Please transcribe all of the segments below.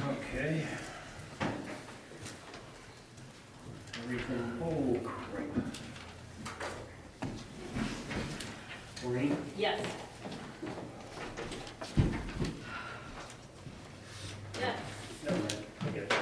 Okay. Everything, oh crap. Maureen? Yes. Yes. Never mind, I get it.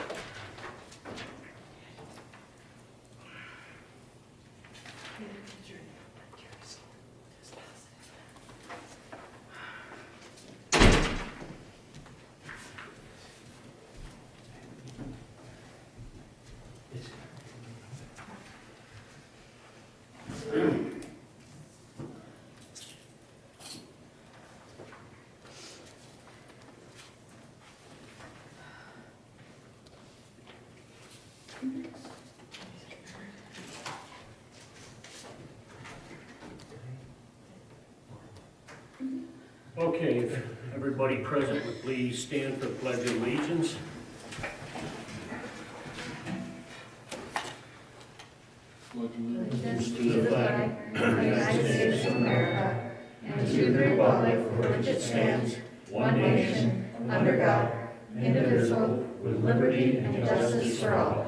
Okay, if everybody present would please stand for the Pledge of Allegiance. Allegiance to the flag of the United States of America and to the republic for which it stands, one nation, under God, indivisible, with liberty and justice for all.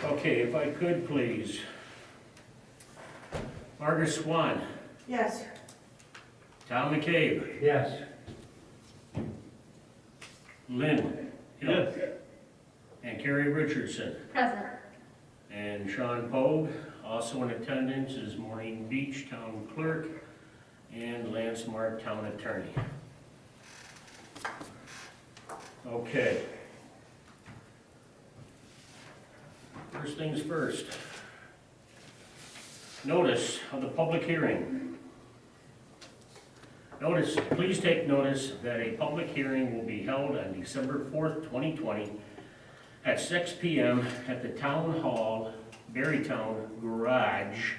Okay, if I could please. Margaret Swan, Yes. Tom McCabe, Yes. Lynn Hill, and Carrie Richardson. Present. And Sean Pogue, also in attendance is Maureen Beach, Town Clerk, and Lance Mark, Town Attorney. Okay. First things first. Notice of the public hearing. Notice, please take notice that a public hearing will be held on December 4th, 2020 at 6 p.m. at the Town Hall, Barrytown Garage,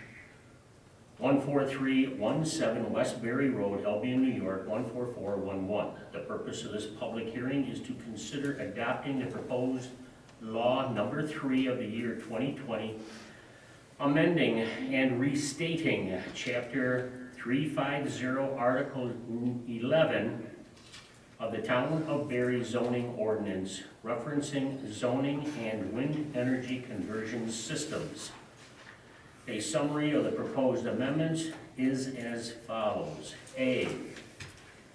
14317 West Barry Road, Albion, New York, 14411. The purpose of this public hearing is to consider adopting the proposed law number 3 of the year 2020, amending and restating Chapter 350, Article 11 of the Town of Barre zoning ordinance, referencing zoning and wind energy conversion systems. A summary of the proposed amendments is as follows. A,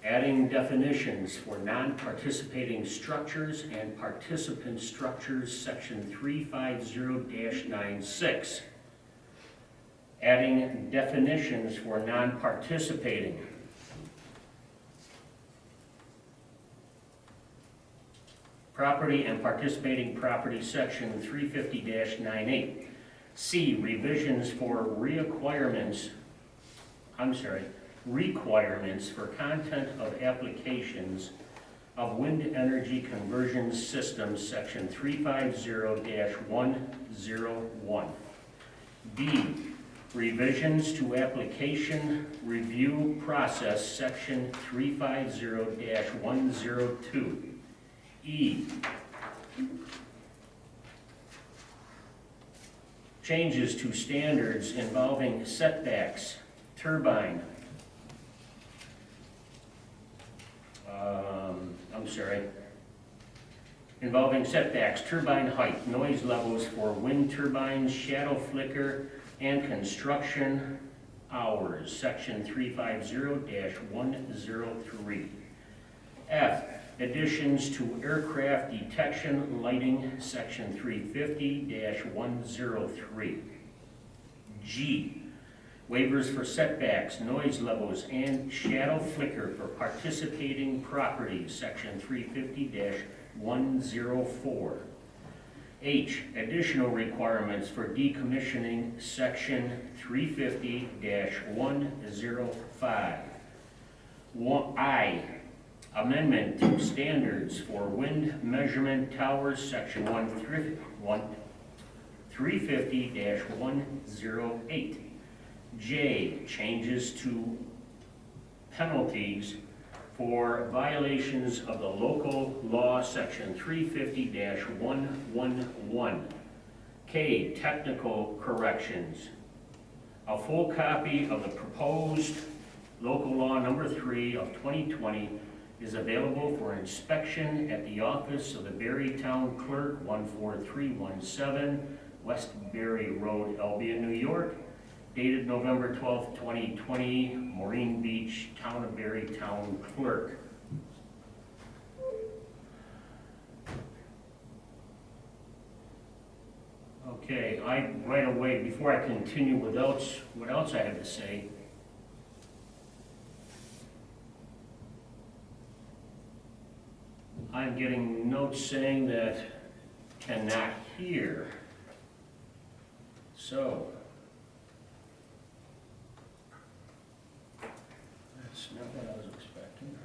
adding definitions for non-participating structures and participant structures, section 350-96. Adding definitions for non-participating. Property and participating property, section 350-98. C, revisions for requirements for content of applications of wind energy conversion systems, section 350-101. B, revisions to application review process, section 350-102. E, changes to standards involving setbacks, turbine, involving setbacks, turbine height, noise levels for wind turbines, shadow flicker, and construction hours, section 350-103. F, additions to aircraft detection lighting, section 350-103. G, waivers for setbacks, noise levels, and shadow flicker for participating properties, section 350-104. H, additional requirements for decommissioning, section 350-105. I, amendment to standards for wind measurement towers, section 350-108. J, changes to penalties for violations of the local law section 350-111. K, technical corrections. A full copy of the proposed local law number 3 of 2020 is available for inspection at the office of the Barre Town Clerk, 14317 West Barre Road, Albion, New York, dated November 12th, 2020, Maureen Beach, Town of Barre Town Clerk. Okay, right away, before I continue with what else I have to say, I'm getting notes saying that cannot hear. So, that's not what I was expecting.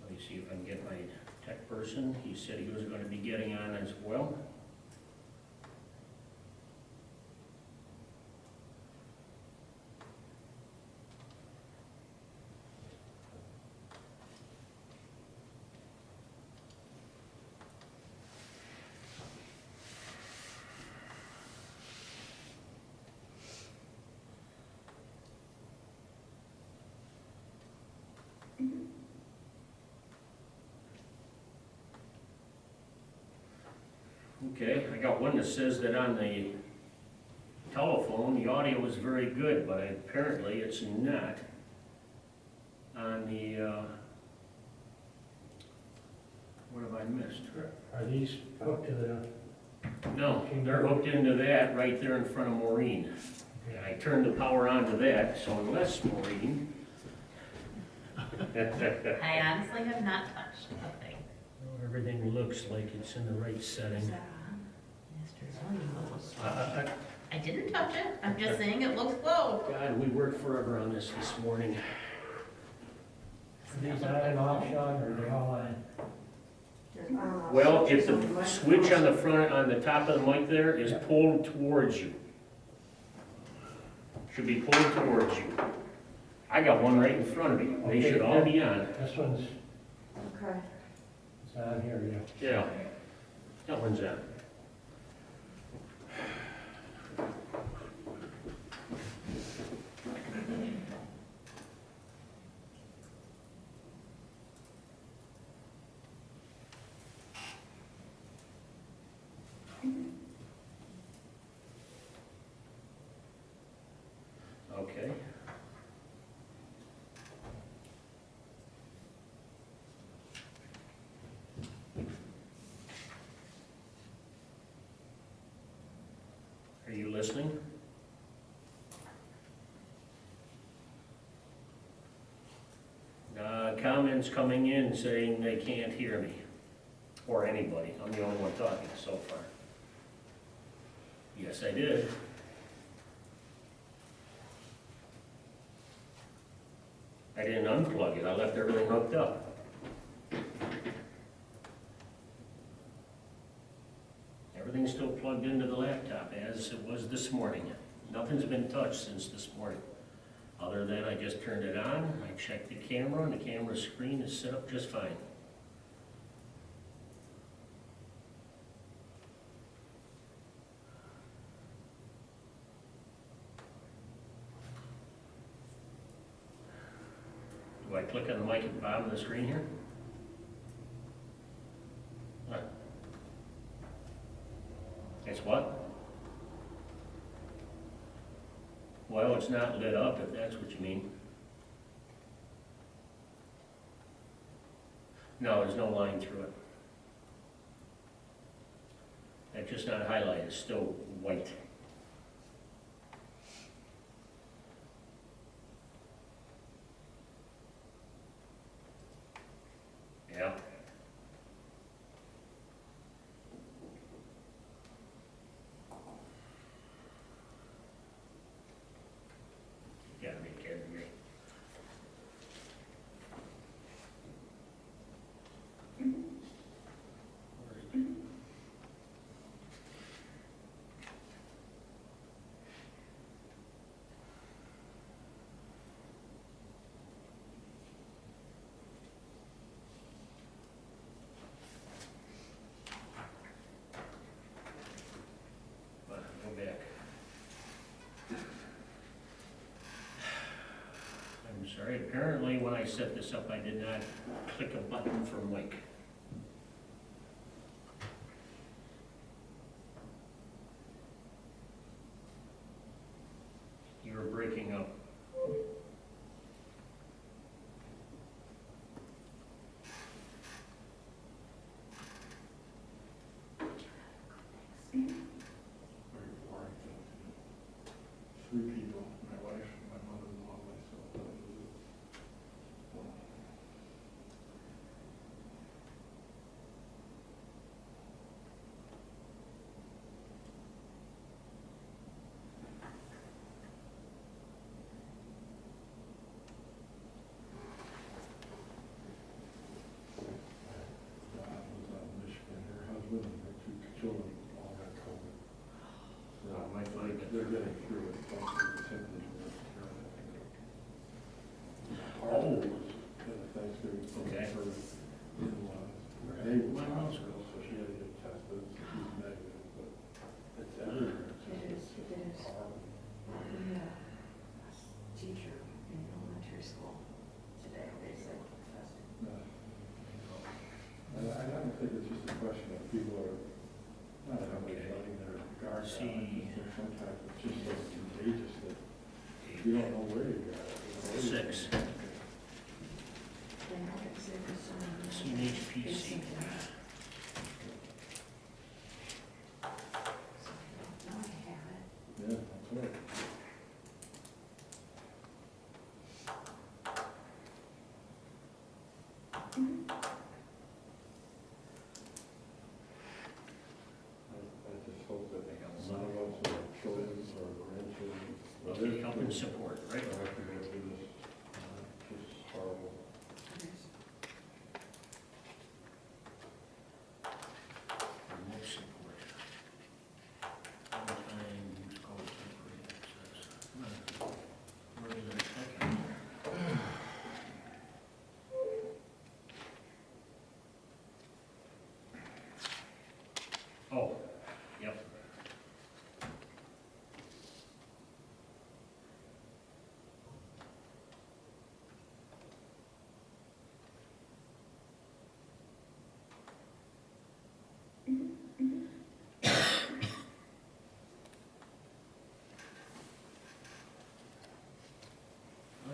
Let me see if I can get my tech person. He said he was going to be getting on as well. Okay, I got one that says that on the telephone, the audio is very good, but apparently it's not. On the, what have I missed? Are these hooked to the? No, they're hooked into that right there in front of Maureen. And I turned the power on to that, so unless Maureen. I honestly have not touched the thing. Everything looks like it's in the right setting. Mr. Zoning looks slow. I didn't touch it, I'm just saying it looks slow. God, we worked forever on this morning. Are these on and off, Sean, or are they all on? Well, if the switch on the front, on the top of the mic there is pulled towards you. Should be pulled towards you. I got one right in front of me. They should all be on. This one's, Okay. it's on here, yeah. Yeah, that one's on. Okay. Are you listening? Comments coming in saying they can't hear me, or anybody. I'm the only one talking so far. Yes, I did. I didn't unplug it, I left everything hooked up. Everything's still plugged into the laptop as it was this morning. Nothing's been touched since this morning. Other than I just turned it on, I checked the camera, and the camera screen is set up just fine. Do I click on the mic at the bottom of the screen here? What? It's what? Well, it's not lit up, if that's what you mean. No, there's no line through it. It's just not highlighted, it's still white. Yeah. You gotta be kidding me. All right, apparently when I set this up, I did not click a button for Mike. You're breaking up. Very boring thing to do. 3 people, my wife, my mother-in-law, myself. That was it. Dad was out in Michigan, her husband and her 2 children all got COVID. So My fight. they're getting through it. Hopefully the symptoms will disappear. Oh. Thanksgiving. Okay. Her in-laws. They were hospital, so she had to get tested. She's negative, but it's everywhere. It is. Horrible. Yeah. Teacher in elementary school today, they said testing. And I don't think it's just a question of people are, not everybody's letting their guard down. I See. think there's sometimes it's just so contagious that you don't know where you got it. You know, 6. They know it's there for so many. CNHPC. Now I have it. Yeah, that's right. I just hope that none of us or children or grandchildren. Okay, help and support, right? Don't have to go through this, just horrible. Remote support. One-time use code temporary access. Where is it? Okay. Oh, yep. Uh,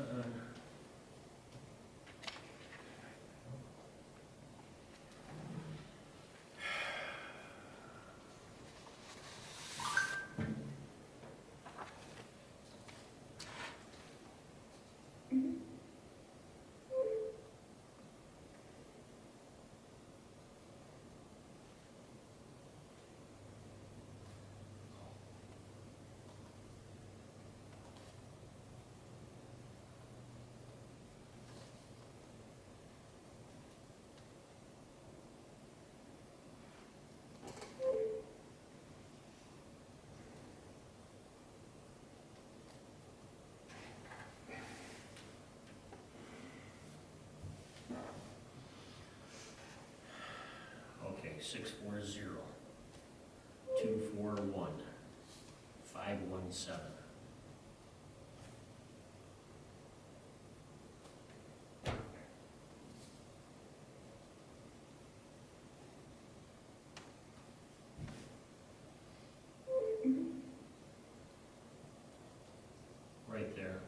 Okay, 640-241-517. Right there.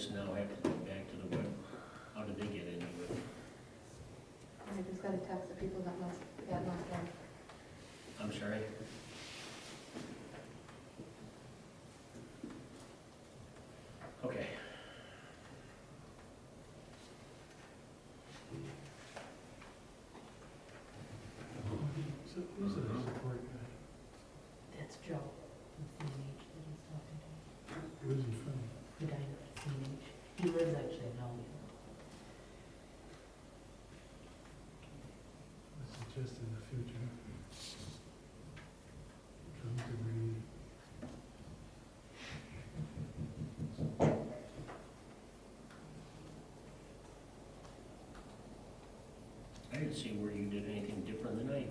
this now have to go back to the web? How did they get into it? I just got a text of people that must got knocked out. I'm sorry? Okay. So who's the support guy? That's Joe, from CNH that he's talking to, Who's he from? the guy at CNH. He lives actually in Elgin. This is just in the future. Come to read. I didn't see where you did anything different than I did.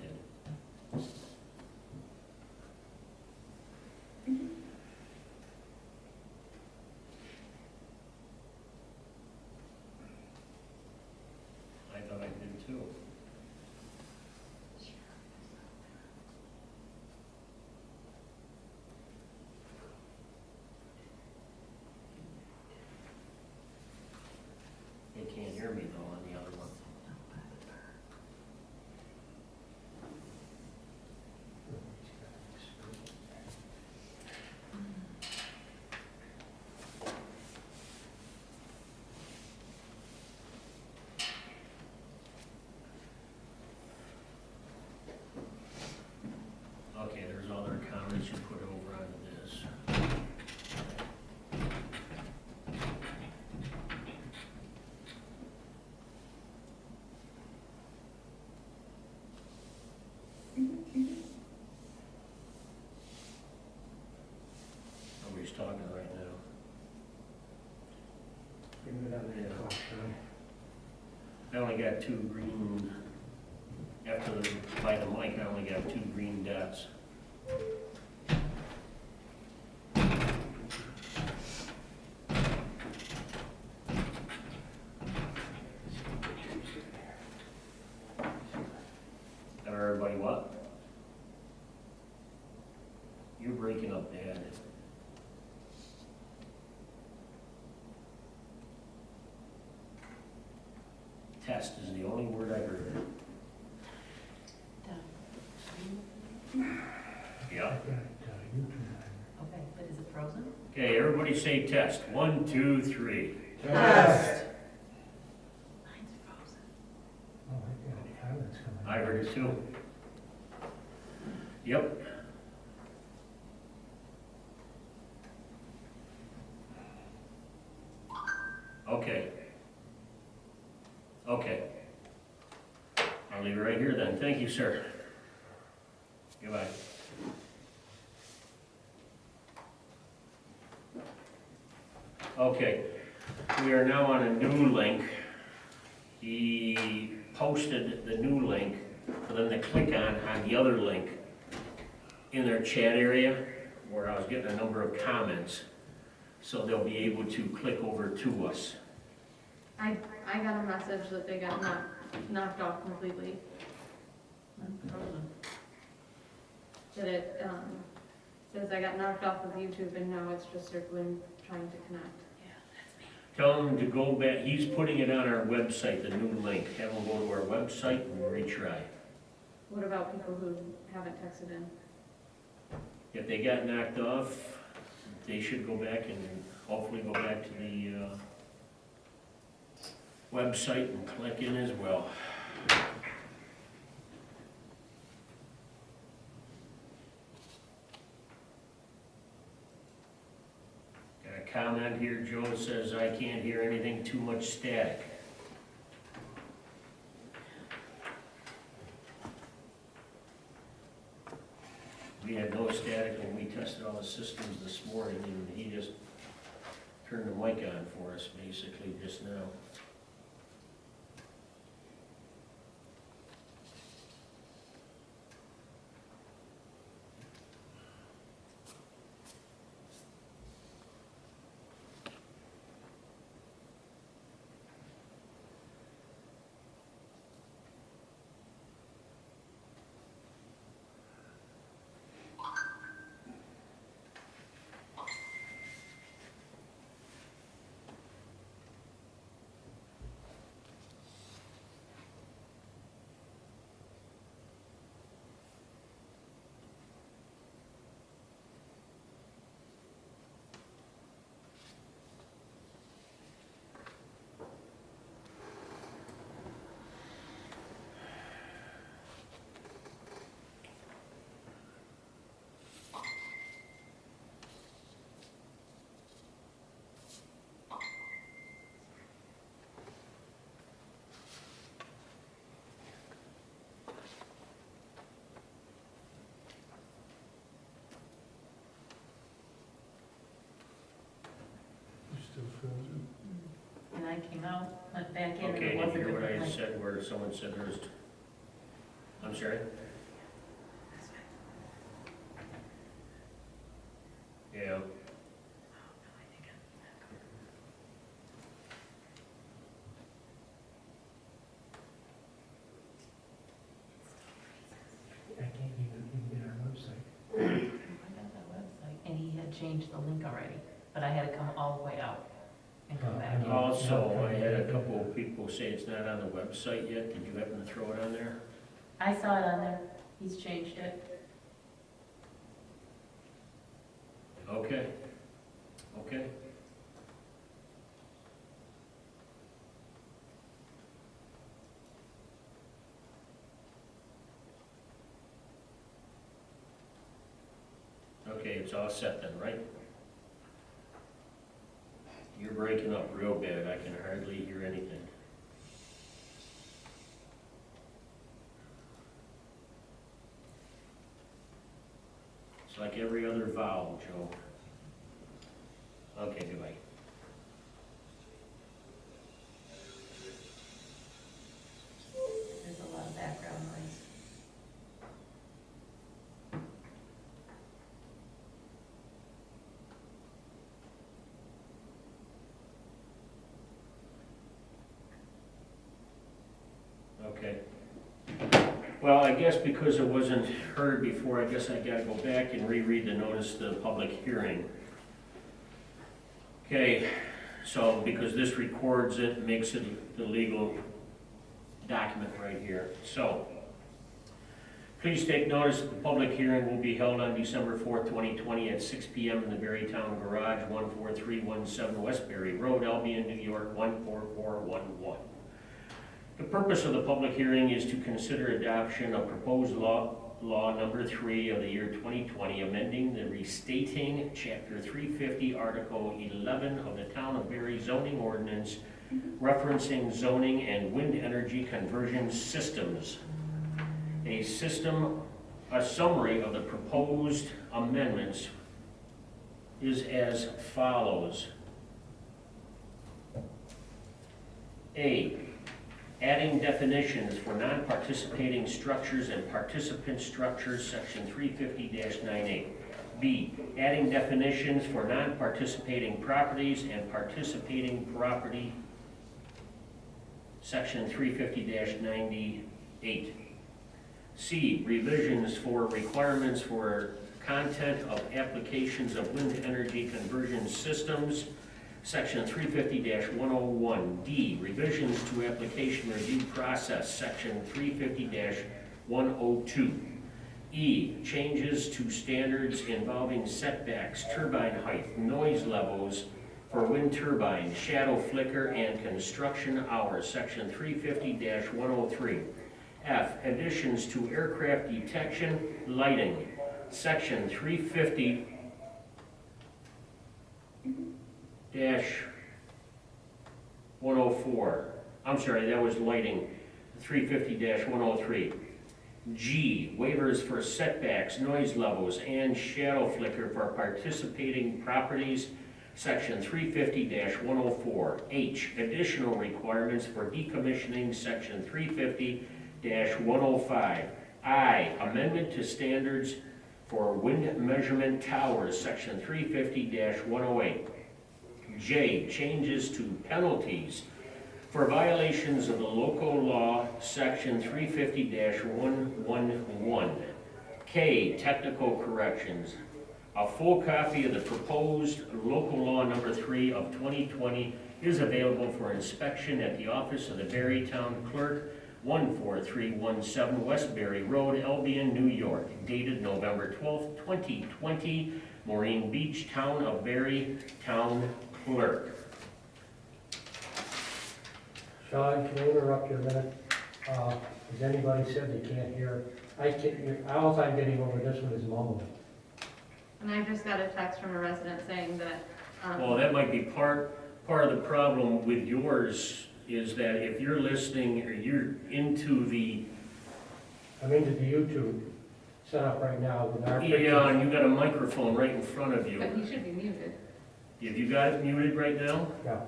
I thought I did too. They can't hear me though on the other one. Okay, there's other comments you put over onto this. Nobody's talking right now. Give it on the clock, Sean. I only got two green, after the, by the mic, I only got two green dots. Got everybody what? You're breaking up bad. Test is the only word I heard. Yeah. Okay, but is it frozen? Okay, everybody say test. 1, 2, 3. Test. Mine's frozen. Oh, I got comments coming. I heard it too. Yep. Okay. Okay. I'll leave it right here then. Thank you, sir. Goodbye. Okay, we are now on a new link. He posted the new link for them to click on the other link in their chat area where I was getting a number of comments. So they'll be able to click over to us. I got a message that they got knocked off completely. Mine's frozen. That it, says I got knocked off of YouTube and now it's just circling, trying to connect. Yeah, that's me. Tell them to go back, he's putting it on our website, the new link. Have them go to our website and retry. What about people who haven't texted in? If they got knocked off, they should go back and hopefully go back to the website and click in as well. Got a comment here, Joe says, I can't hear anything, too much static. We had no static when we tested all the systems this morning, and he just turned the mic on for us basically just now. I came out, went back in, and Okay, it did was a you hear what different I link. said where someone said there's, I'm sorry? Yeah, I can't even get our website. I got that website, and he had changed the link already, but I had to come all the way out and come Oh, back I in. know. also, I had a couple of people say it's not on the website yet, did you happen to throw it on there? I saw it on there, he's changed it. Okay, okay. Okay, it's all set then, right? You're breaking up real bad, I can hardly hear anything. It's like every other vowel, Joe. Okay, goodbye. There's a lot of background noise. Okay. Well, I guess because it wasn't heard before, I guess I gotta go back and reread the notice of the public hearing. Okay, so because this records it, makes it the legal document right here. So, please take notice that the public hearing will be held on December 4th, 2020 at 6 p.m. in the Berrytown Garage, 14317 West Berry Road, Albion, New York, 14411. The purpose of the public hearing is to consider adoption of proposed law number 3 of the year 2020, amending the restating Chapter 350, Article 11 of the Town of Berry zoning ordinance, referencing zoning and wind energy conversion systems. A summary of the proposed amendments is as follows. A, adding definitions for non-participating structures and participant structures, section 350-98. B, adding definitions for non-participating properties and participating property, section 350-98. C, revisions for requirements for content of applications of wind energy conversion systems, section 350-101. D, revisions to application review process, section 350-102. E, changes to standards involving setbacks, turbine height, noise levels for wind turbines, shadow flicker, and construction hours, section 350-103. F, additions to aircraft detection lighting, section 350-104. I'm sorry, that was lighting, 350-103. G, waivers for setbacks, noise levels, and shadow flicker for participating properties, section 350-104. H, additional requirements for decommissioning, section 350-105. I, amendment to standards for wind measurement towers, section 350-108. J, changes to penalties for violations of the local law, section 350-111. K, technical corrections. A full copy of the proposed local law number 3 of 2020 is available for inspection at the office of the Berrytown Clerk, 14317 West Berry Road, Albion, New York, dated November 12th, 2020, Maureen Beach, Town of Berry, Town Clerk. Sean, can I interrupt you a minute? Has anybody said they can't hear? All I'm getting over this one is mumbling. And I just got a text from a resident saying that, Well, that might be part of the problem with yours, is that if you're listening or you're into the, I'm into the YouTube setup right now with our pictures. yeah, and you got a microphone right in front of but you. he should be muted. Have you got it muted right now? Yeah.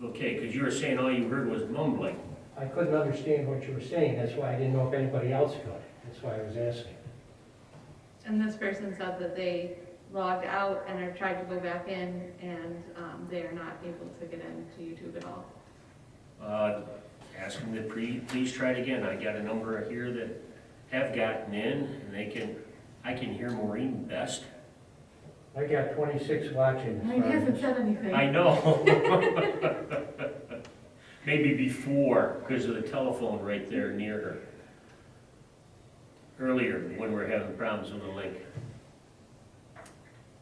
Okay, because you were saying all you heard was mumbling. I couldn't understand what you were saying, that's why I didn't know if anybody else could. That's why I was asking. And this person said that they logged out and have tried to go back in, and they are not able to get into YouTube at all. Ask them to please try it again. I got a number here that have gotten in, and I can hear Maureen best. I got 26 watching. He hasn't said anything. I know. Maybe before, because of the telephone right there near her. Earlier, when we were having problems with the link.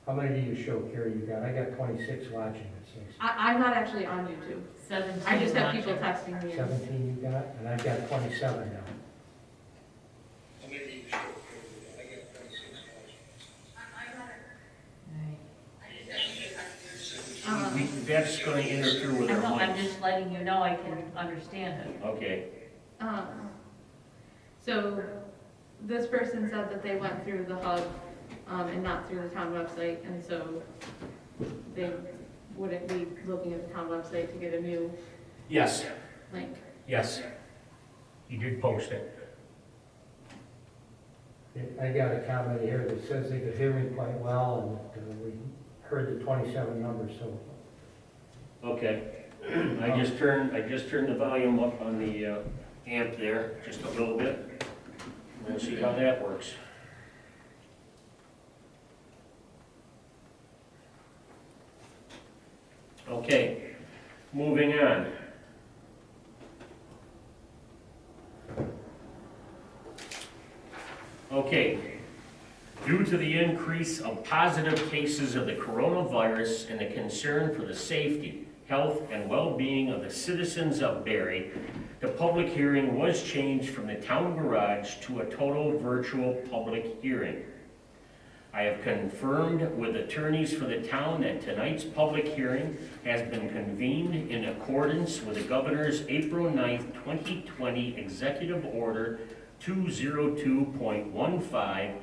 How many do you show, Carrie, you got? I got 26 watching, it says. I'm not actually on YouTube. 17 I just have watching. people texting me. 17 you got, and I've got 27 now. That's going to interfere with I our know, I'm mics. just letting you know I can understand it. Okay. So this person said that they went through the hub and not through the town website, and so they wouldn't be looking at the town website to get a new Yes, link. yes. You did post it. I got a comment here that says they could hear me quite well, and we heard the 27 numbers, so. Okay. I just turned the volume up on the amp there, just a little bit. We'll see how that works. Okay, moving on. Okay, due to the increase of positive cases of the coronavirus and the concern for the safety, health, and well-being of the citizens of Barre, the public hearing was changed from the town garage to a total virtual public hearing. I have confirmed with attorneys for the town that tonight's public hearing has been convened in accordance with the governor's April 9th, 2020 Executive Order 202.15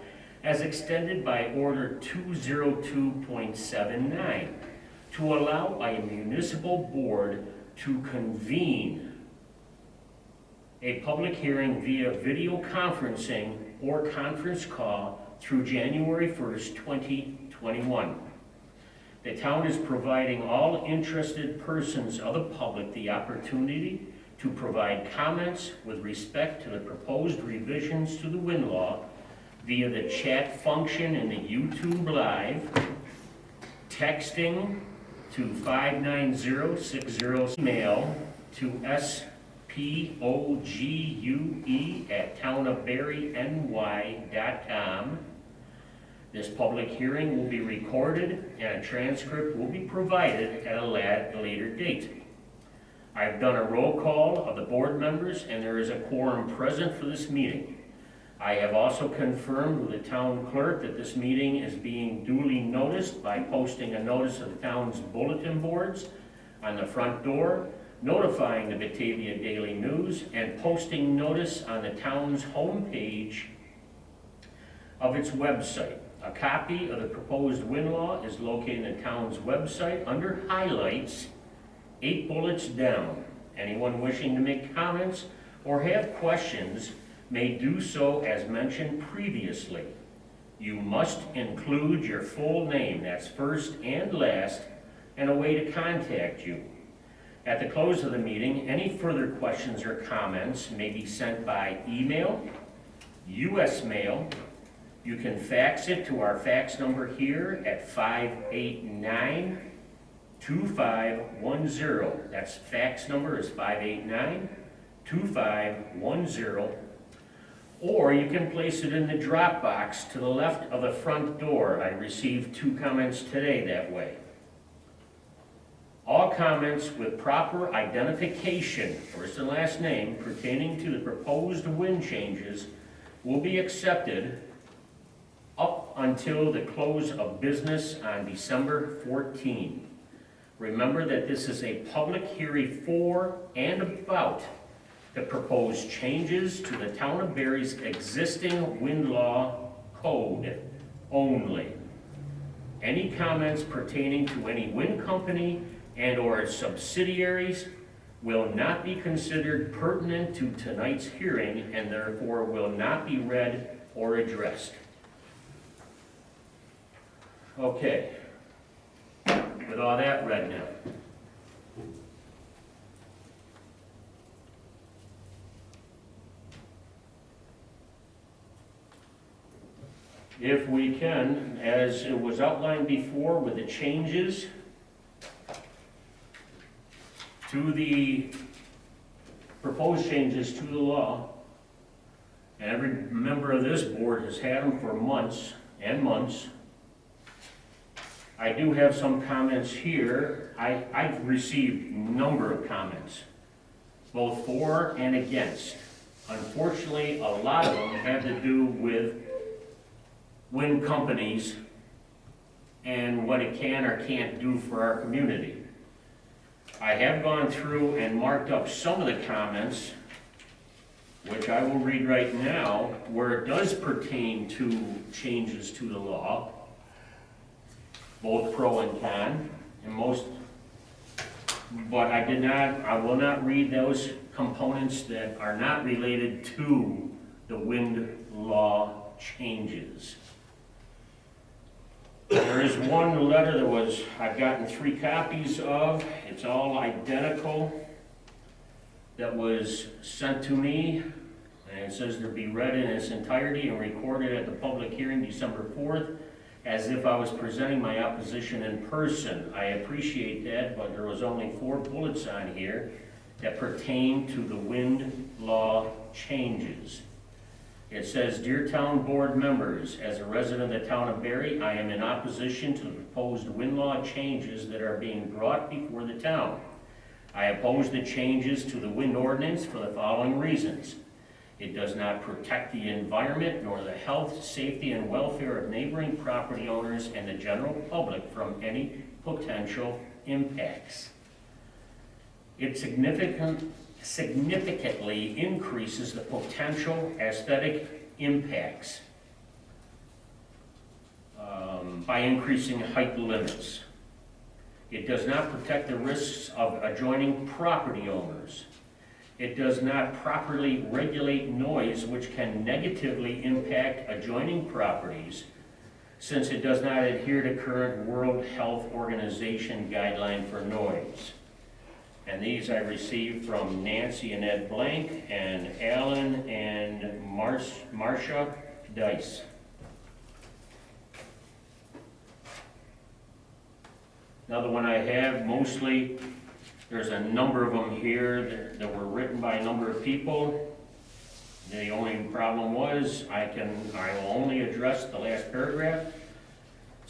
as extended by Order 202.79 to allow a municipal board to convene a public hearing via video conferencing or conference call through January 1st, 2021. The town is providing all interested persons of the public the opportunity to provide comments with respect to the proposed revisions to the wind law via the chat function in the YouTube Live, texting to 59060, email to spogue@townofbarryny.com. This public hearing will be recorded and a transcript will be provided at a later date. I've done a roll call of the board members and there is a quorum present for this meeting. I have also confirmed with the town clerk that this meeting is being duly noticed by posting a notice of the town's bulletin boards on the front door, notifying the Batavia Daily News, and posting notice on the town's homepage of its website. A copy of the proposed wind law is located in the town's website under highlights, 8 bullets down. Anyone wishing to make comments or have questions may do so as mentioned previously. You must include your full name, that's first and last, and a way to contact you. At the close of the meeting, any further questions or comments may be sent by email, U.S. mail. You can fax it to our fax number here at 589-2510. That's fax number is 589-2510. Or you can place it in the drop box to the left of the front door. I received 2 comments today that way. All comments with proper identification, first and last name, pertaining to the proposed wind changes will be accepted up until the close of business on December 14. Remember that this is a public hearing for and about the proposed changes to the town of Barre's existing wind law code only. Any comments pertaining to any wind company and/or its subsidiaries will not be considered pertinent to tonight's hearing and therefore will not be read or addressed. Okay. With all that read now. If we can, as it was outlined before with the changes to the proposed changes to the law, and every member of this board has had them for months and months. I do have some comments here. I've received a number of comments, both for and against. Unfortunately, a lot of them have to do with wind companies and what it can or can't do for our community. I have gone through and marked up some of the comments, which I will read right now, where it does pertain to changes to the law, both pro and con, and most, but I will not read those components that are not related to the wind law changes. There is one letter that I've gotten 3 copies of, it's all identical, that was sent to me, and it says to be read in its entirety and recorded at the public hearing December 4th, as if I was presenting my opposition in person. I appreciate that, but there was only 4 bullets on here that pertain to the wind law changes. It says, Dear Town Board members, as a resident of the town of Barre, I am in opposition to the proposed wind law changes that are being brought before the town. I oppose the changes to the wind ordinance for the following reasons. It does not protect the environment nor the health, safety, and welfare of neighboring property owners and the general public from any potential impacts. It significantly increases the potential aesthetic impacts by increasing height limits. It does not protect the risks of adjoining property owners. It does not properly regulate noise, which can negatively impact adjoining properties, since it does not adhere to current World Health Organization guideline for noise. And these I received from Nancy and Ed Blank, and Alan and Marcia Dice. Another one I have, mostly, there's a number of them here that were written by a number of people. The only problem was, I will only address the last paragraph. It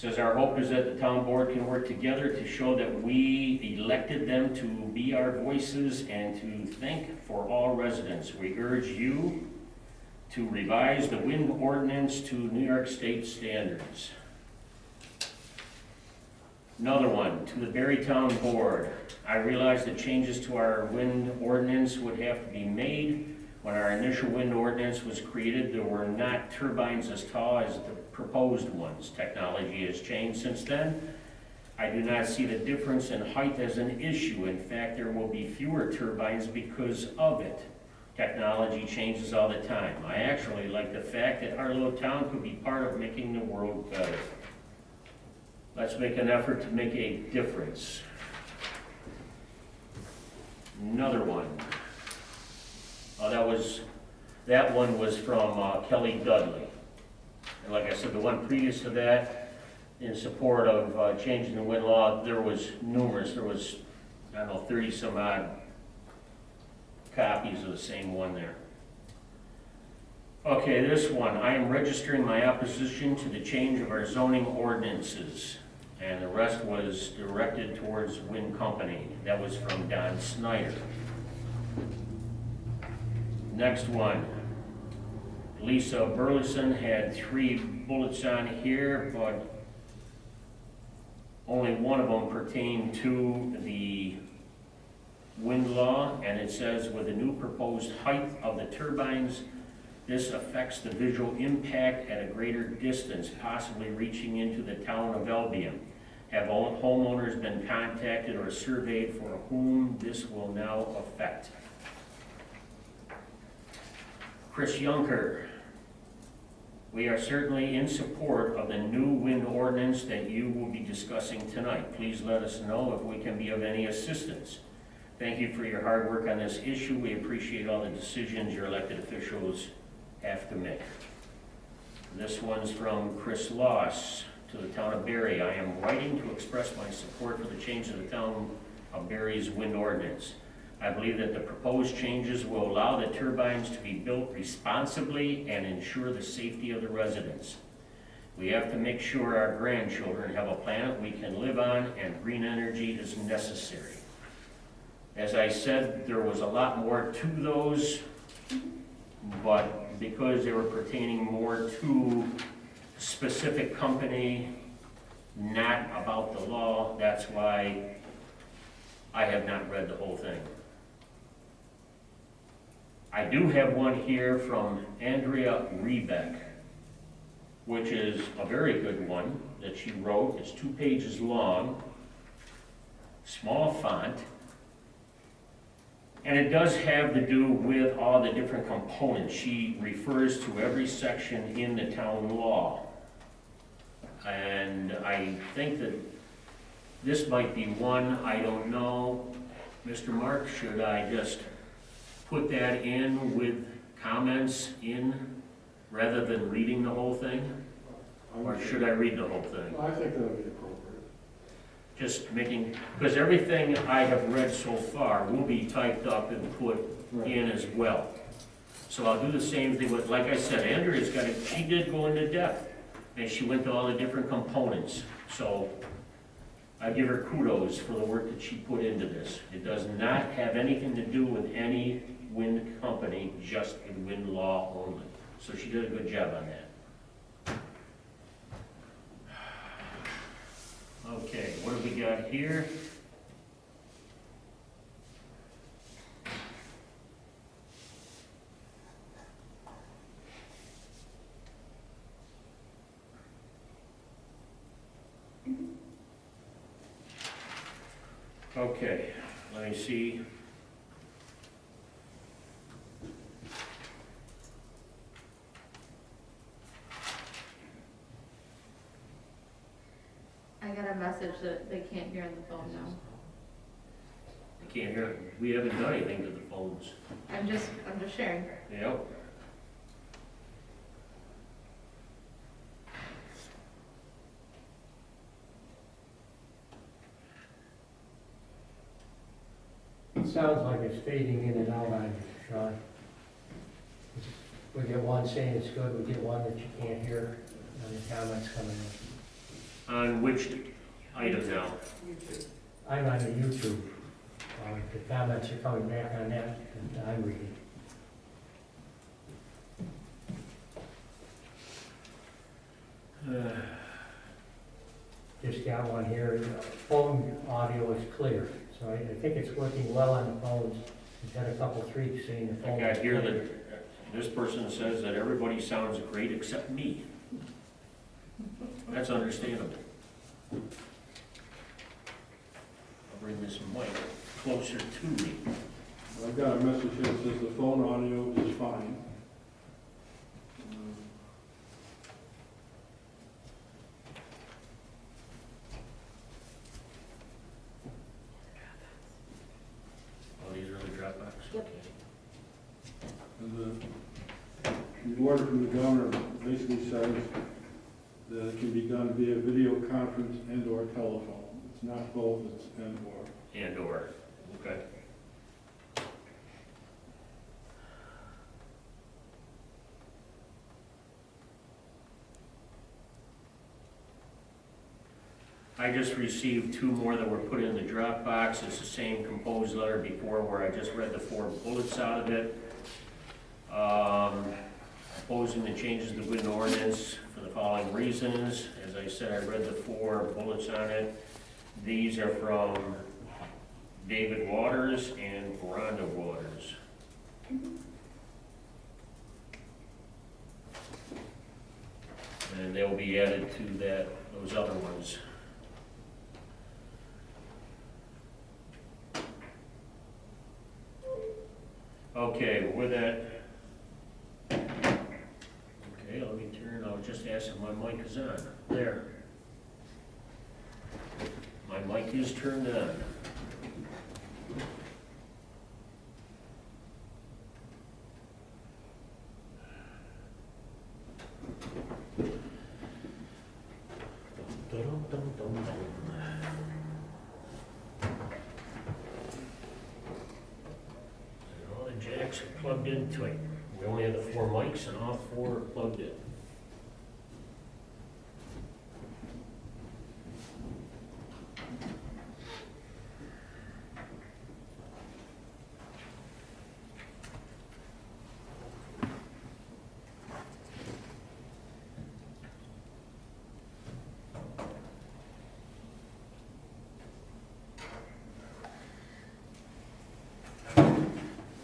says, our hope is that the town board can work together to show that we elected them to be our voices and to think for all residents. We urge you to revise the wind ordinance to New York State standards. Another one, to the Barre Town Board. I realize that changes to our wind ordinance would have to be made. When our initial wind ordinance was created, there were not turbines as tall as the proposed ones. Technology has changed since then. I do not see the difference in height as an issue. In fact, there will be fewer turbines because of it. Technology changes all the time. I actually like the fact that our little town could be part of making the world better. Let's make an effort to make a difference. Another one. That one was from Kelly Dudley. And like I said, the one previous to that, in support of changing the wind law, there was numerous. There was, 30 some odd copies of the same one there. Okay, this one, I am registering my opposition to the change of our zoning ordinances. And the rest was directed towards Wind Company. That was from Don Snyder. Next one, Lisa Burleson had 3 bullets on here, but only one of them pertained to the wind law, and it says, with the new proposed height of the turbines, this affects the visual impact at a greater distance, possibly reaching into the town of Albion. Have all homeowners been contacted or surveyed for whom this will now affect? Chris Yunker, we are certainly in support of the new wind ordinance that you will be discussing tonight. Please let us know if we can be of any assistance. Thank you for your hard work on this issue. We appreciate all the decisions your elected officials have to make. This one's from Chris Loss to the town of Barre. I am writing to express my support for the change of the town of Barre's wind ordinance. I believe that the proposed changes will allow the turbines to be built responsibly and ensure the safety of the residents. We have to make sure our grandchildren have a planet we can live on, and green energy is necessary. As I said, there was a lot more to those, but because they were pertaining more to a specific company, not about the law, that's why I have not read the whole thing. I do have one here from Andrea Rebeck, which is a very good one that she wrote. It's 2 pages long, small font, and it does have to do with all the different components. She refers to every section in the town law. And I think that this might be one, I don't know. Mr. Mark, should I just put that in with comments in rather than reading the whole thing? Or should I read the whole thing? I think that would be appropriate. Just making, because everything I have read so far will be typed up and put in as well. So I'll do the same thing with, like I said, Andrea's got it, she did go into depth, and she went to all the different components. So I give her kudos for the work that she put into this. It does not have anything to do with any wind company, just in wind law only. So she did a good job on that. Okay, what have we got here? Okay, let me see. I got a message that they can't hear on the phone now. I can't hear, we haven't done anything to the phones. I'm just sharing. Yep. It sounds like it's fading in and out on you, Sean. We get one saying it's good, we get one that you can't hear, and the comments coming in. On which item now? I'm on the YouTube. The comments are coming back on that, and I'm reading. Just got one here. Phone audio is clear, so I think it's working well on the phones. We've had a couple tweaks saying the I phone. got here that this person says that everybody sounds great except me. That's understandable. I'll bring this mic closer to me. I've got a message here that says the phone audio is fine. Oh, these are the Dropbox? Yep. And the order from the governor basically says that it can be done via video conference and/or telephone. It's not both, it's and/or. And/or, okay. I just received 2 more that were put in the Dropbox. It's the same composed letter before where I just read the 4 bullets out of it. Opposing the changes to the wind ordinance for the following reasons. As I said, I read the 4 bullets on it. These are from David Waters and Rhonda Waters. And they'll be added to those other ones. Okay, with that. Okay, let me turn, I was just asking my mic is on. There. My mic is turned on. And all the jacks are plugged in tight. We only have the 4 mics and all 4 are plugged in.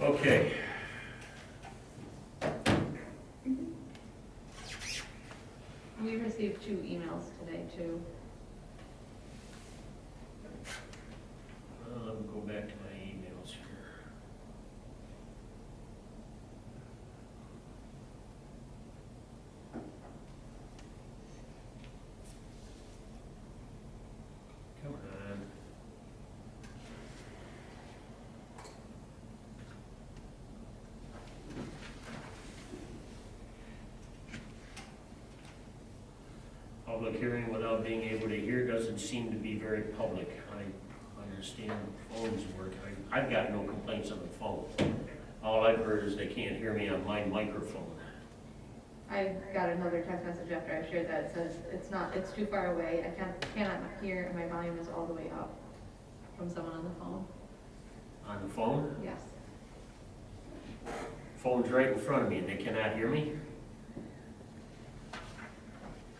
Okay. We received 2 emails today too. Let me go back to my emails here. Come on. Public hearing without being able to hear doesn't seem to be very public. I understand phones work. I've got no complaints on the phone. All I've heard is they can't hear me on my microphone. I got another text message after I shared that. It says, it's too far away. I cannot hear, and my volume is all the way up, from someone on the phone. On the phone? Yes. Phone's right in front of me and they cannot hear me?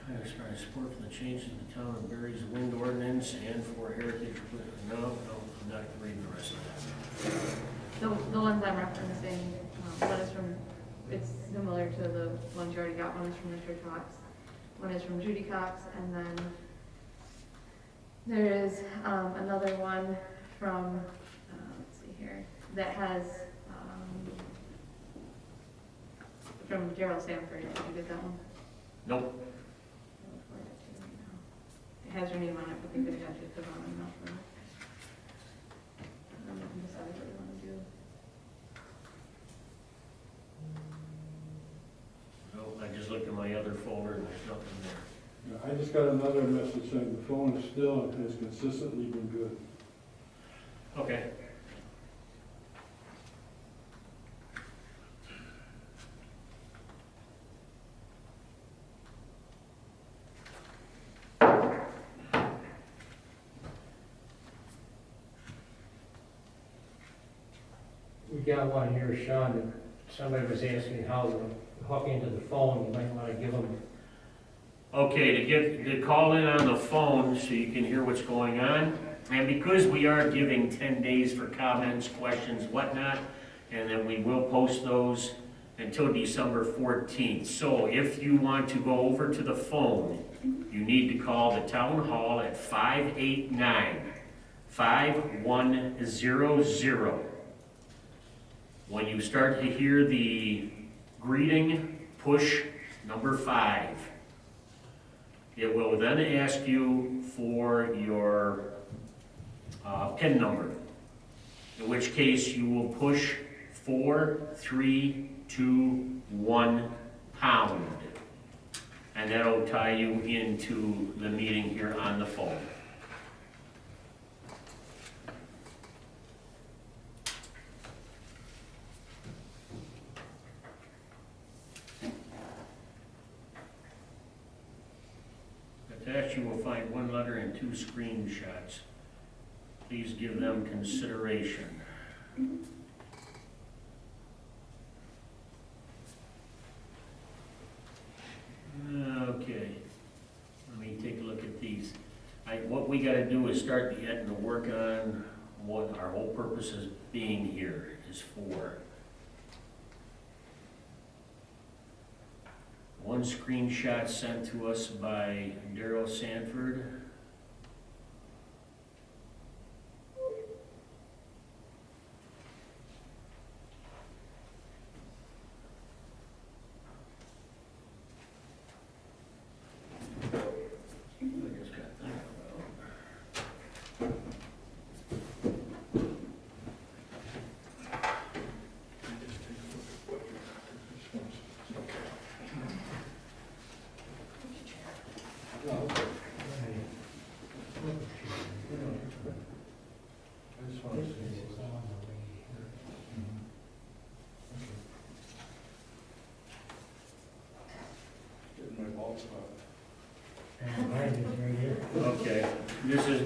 I express support for the changes in the town of Barre's wind ordinance and for heritage. No, I'm not reading the rest of that. The ones I'm referencing, one is from, it's similar to the ones you already got. One is from Mr. Cox. One is from Judy Cox, and then there is another one from, let's see here, that has, from Gerald Sanford. Did you get that one? Nope. It has your name on it, but they could have got you the wrong email from it. And then you can decide what you want to do. No, I just looked at my other folder and there's nothing there. Yeah, I just got another message saying the phone is still and has consistently been good. Okay. We got one here, Sean, that somebody was asking how to hook into the phone. You might want to give them, Okay, to call in on the phone so you can hear what's going on. And because we are giving 10 days for comments, questions, whatnot, and then we will post those until December 14th. So if you want to go over to the phone, you need to call the town hall at 589-5100. When you start to hear the greeting, push number 5. It will then ask you for your PIN number, in which case you will push 4321 pound, and that'll tie you into the meeting here on the phone. Attached, you will find 1 letter and 2 screenshots. Please give them consideration. Okay, let me take a look at these. What we gotta do is start getting to work on what our whole purpose is being here is for. One screenshot sent to us by Daryl Sanford.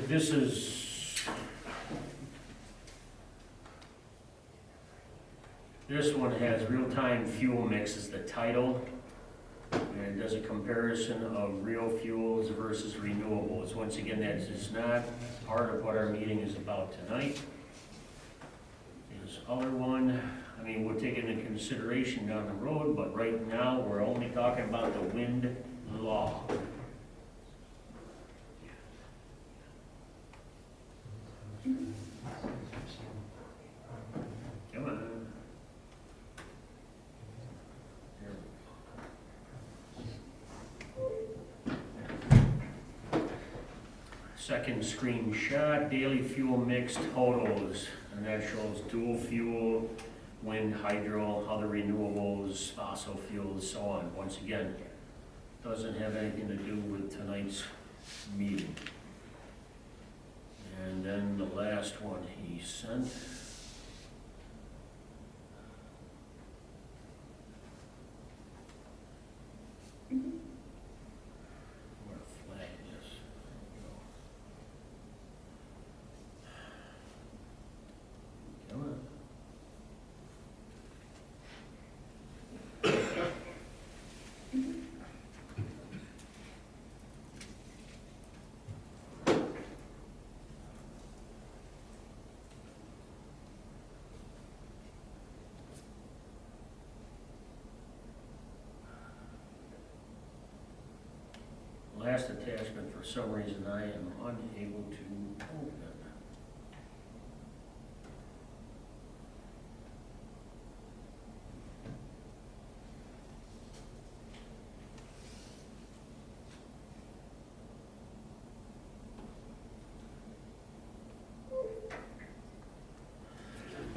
This one has real-time fuel mix as the title, and it does a comparison of real fuels versus renewables. Once again, that is not part of what our meeting is about tonight. This other one, I mean, we'll take into consideration down the road, but right now, we're only talking about the wind law. Come on. Second screenshot, daily fuel mix totals, and that shows dual fuel, wind, hydro, other renewables, fossil fuels, so on. Once again, doesn't have anything to do with tonight's meeting. And then the last one he sent. Where flag is. Come on. Last attachment, for some reason, I am unable to open.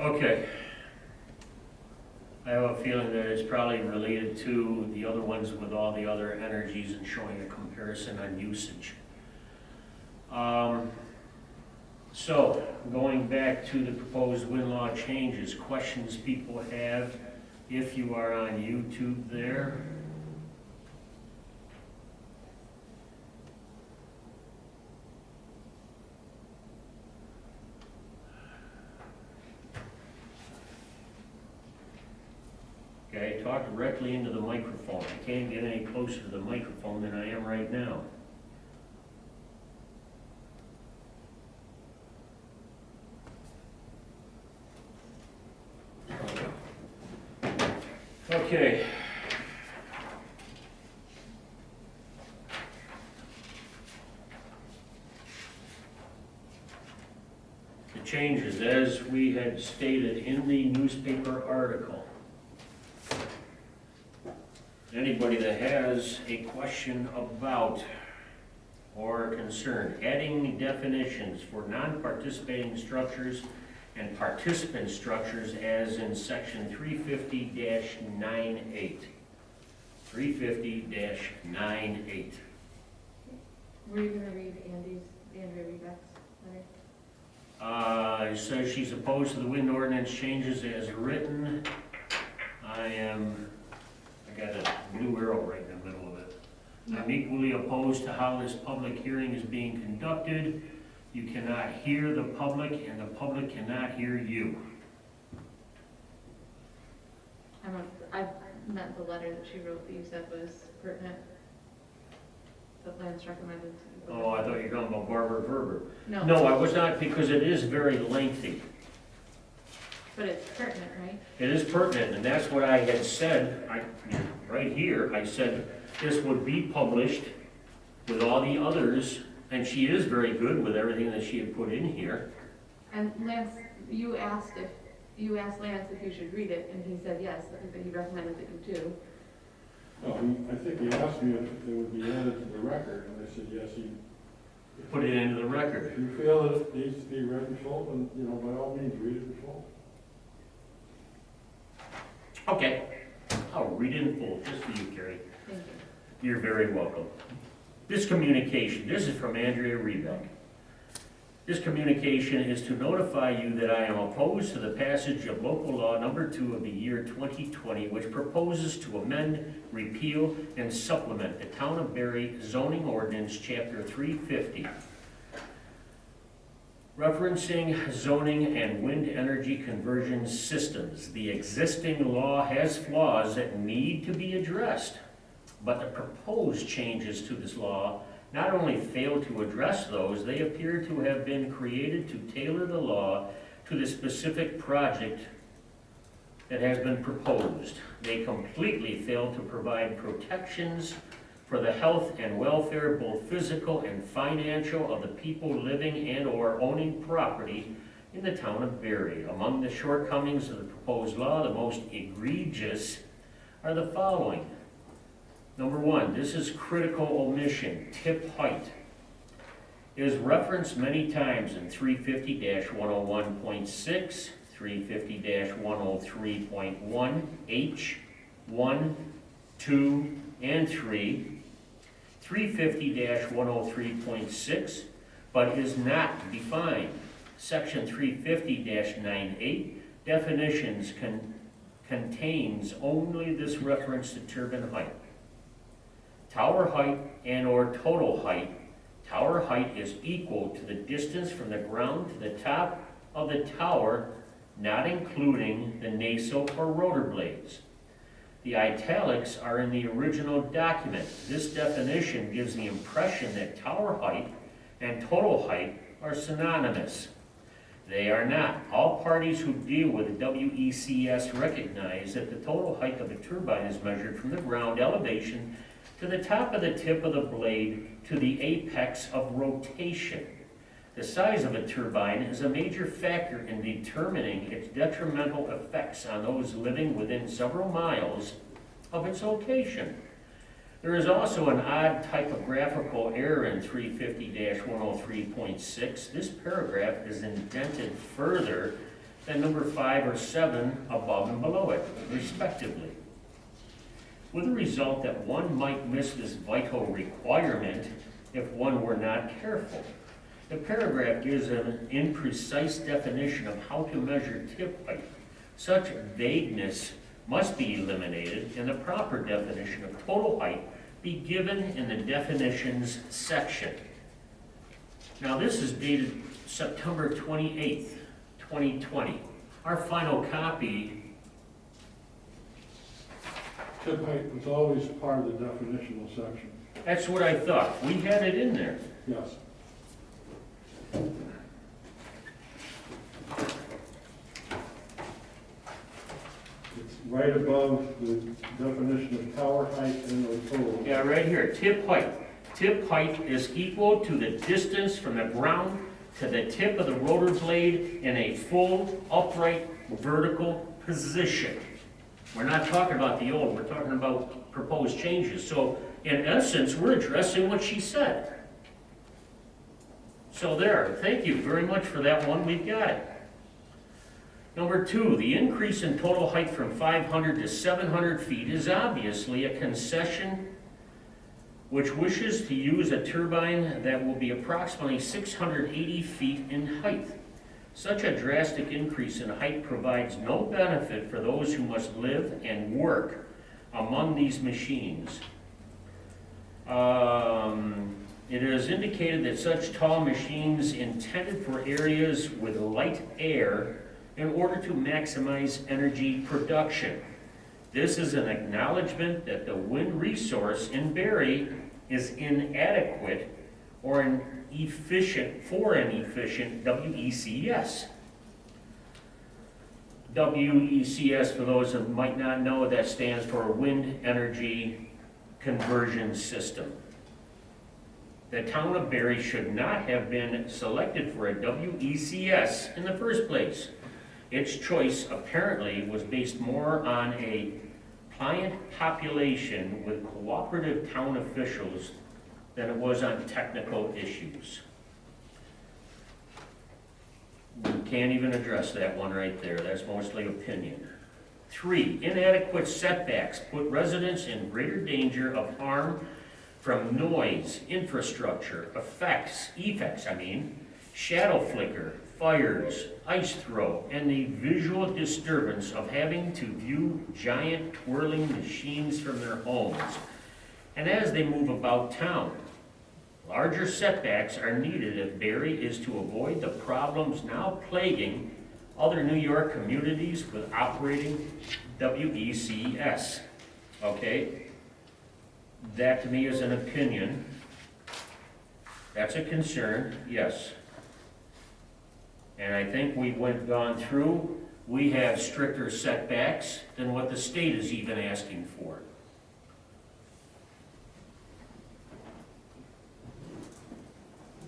Okay. I have a feeling that it's probably related to the other ones with all the other energies and showing a comparison on usage. So, going back to the proposed wind law changes, questions people have, if you are on YouTube there. Okay, talk directly into the microphone. I can't get any closer to the microphone than I am right now. Okay. The changes, as we had stated in the newspaper article. Anybody that has a question about or concern, adding definitions for non-participating structures and participant structures as in section 350-98. 350-98. Were you gonna read Andrea Rebeck's letter? It says she's opposed to the wind ordinance changes as written. I got a blue arrow right in the middle of it. I'm equally opposed to how this public hearing is being conducted. You cannot hear the public, and the public cannot hear you. I meant the letter that she wrote that you said was pertinent. That Lance recommended. Oh, I thought you were talking about Barbara Verber. No. No, I was not, because it is very lengthy. But it's pertinent, right? It is pertinent, and that's what I had said, right here, I said this would be published with all the others, and she is very good with everything that she had put in here. And Lance, you asked Lance if you should read it, and he said yes, that he recommended that you do. Well, I think he asked me if it would be added to the record, and I said, yes, Put it into the record. if you feel that it needs to be read in full, then, by all means, read it in full. Okay, I'll read it in full, just for you, Carrie. Thank you. You're very welcome. This communication, this is from Andrea Rebeck. This communication is to notify you that I am opposed to the passage of local law number 2 of the year 2020, which proposes to amend, repeal, and supplement the Town of Barre zoning ordinance, chapter 350. referencing zoning and wind energy conversion systems. The existing law has flaws that need to be addressed, but the proposed changes to this law not only fail to address those, they appear to have been created to tailor the law to the specific project that has been proposed. They completely fail to provide protections for the health and welfare, both physical and financial, of the people living and or owning property in the town of Barre. Among the shortcomings of the proposed law, the most egregious are the following. Number one, this is critical omission, tip height. It is referenced many times in 350-101.6, 350-103.1, H, 1, 2, and 3, 350-103.6, but is not defined. Section 350-98, definitions contains only this reference to turbine height. Tower height and or total height. Tower height is equal to the distance from the ground to the top of the tower, not including the nacelle or rotor blades. The italics are in the original document. This definition gives the impression that tower height and total height are synonymous. They are not. All parties who deal with WECS recognize that the total height of a turbine is measured from the ground elevation to the top of the tip of the blade to the apex of rotation. The size of a turbine is a major factor in determining its detrimental effects on those living within several miles of its location. There is also an odd typographical error in 350-103.6. This paragraph is indented further than number 5 or 7 above and below it, respectively, with the result that one might miss this vital requirement if one were not careful. The paragraph gives an imprecise definition of how to measure tip height. Such vagueness must be eliminated and the proper definition of total height be given in the definitions section. Now this is dated September 28th, 2020. Our final copy. Tip height was always part of the definitional section. That's what I thought. We had it in there. Yes. It's right above the definition of tower height and or total. Yeah, right here, tip height. Tip height is equal to the distance from the ground to the tip of the rotor blade in a full upright vertical position. We're not talking about the old, we're talking about proposed changes. So in essence, we're addressing what she said. So there, thank you very much for that one, we've got it. Number 2, the increase in total height from 500 to 700 feet is obviously a concession which wishes to use a turbine that will be approximately 680 feet in height. Such a drastic increase in height provides no benefit for those who must live and work among these machines. It is indicated that such tall machines intended for areas with light air in order to maximize energy production. This is an acknowledgement that the wind resource in Barre is inadequate or inefficient for an efficient WECS. WECS, for those that might not know, that stands for Wind Energy Conversion System. The town of Barre should not have been selected for a WECS in the first place. Its choice apparently was based more on a pliant population with cooperative town officials than it was on technical issues. We can't even address that one right there. That's mostly opinion. 3, inadequate setbacks put residents in greater danger of harm from noise, infrastructure, effects, shadow flicker, fires, ice throw, and the visual disturbance of having to view giant twirling machines from their homes and as they move about town. Larger setbacks are needed if Barre is to avoid the problems now plaguing other New York communities with operating WECS. Okay? That to me is an opinion. That's a concern, yes. And I think we gone through, we have stricter setbacks than what the state is even asking for.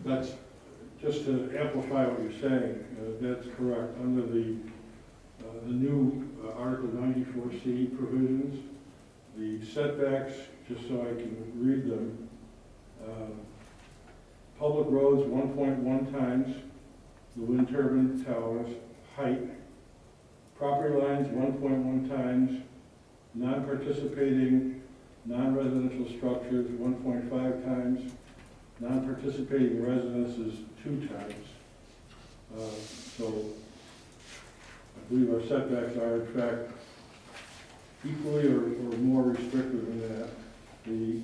That's, just to amplify what you're saying, that's correct. Under the new Article 94C provisions, the setbacks, just so I can read them, public roads 1.1 times the wind turbine tower's height, property lines 1.1 times, non-participating non-residential structures 1.5 times, non-participating residences 2 times. So I believe our setbacks are in fact equally or more restrictive than that. The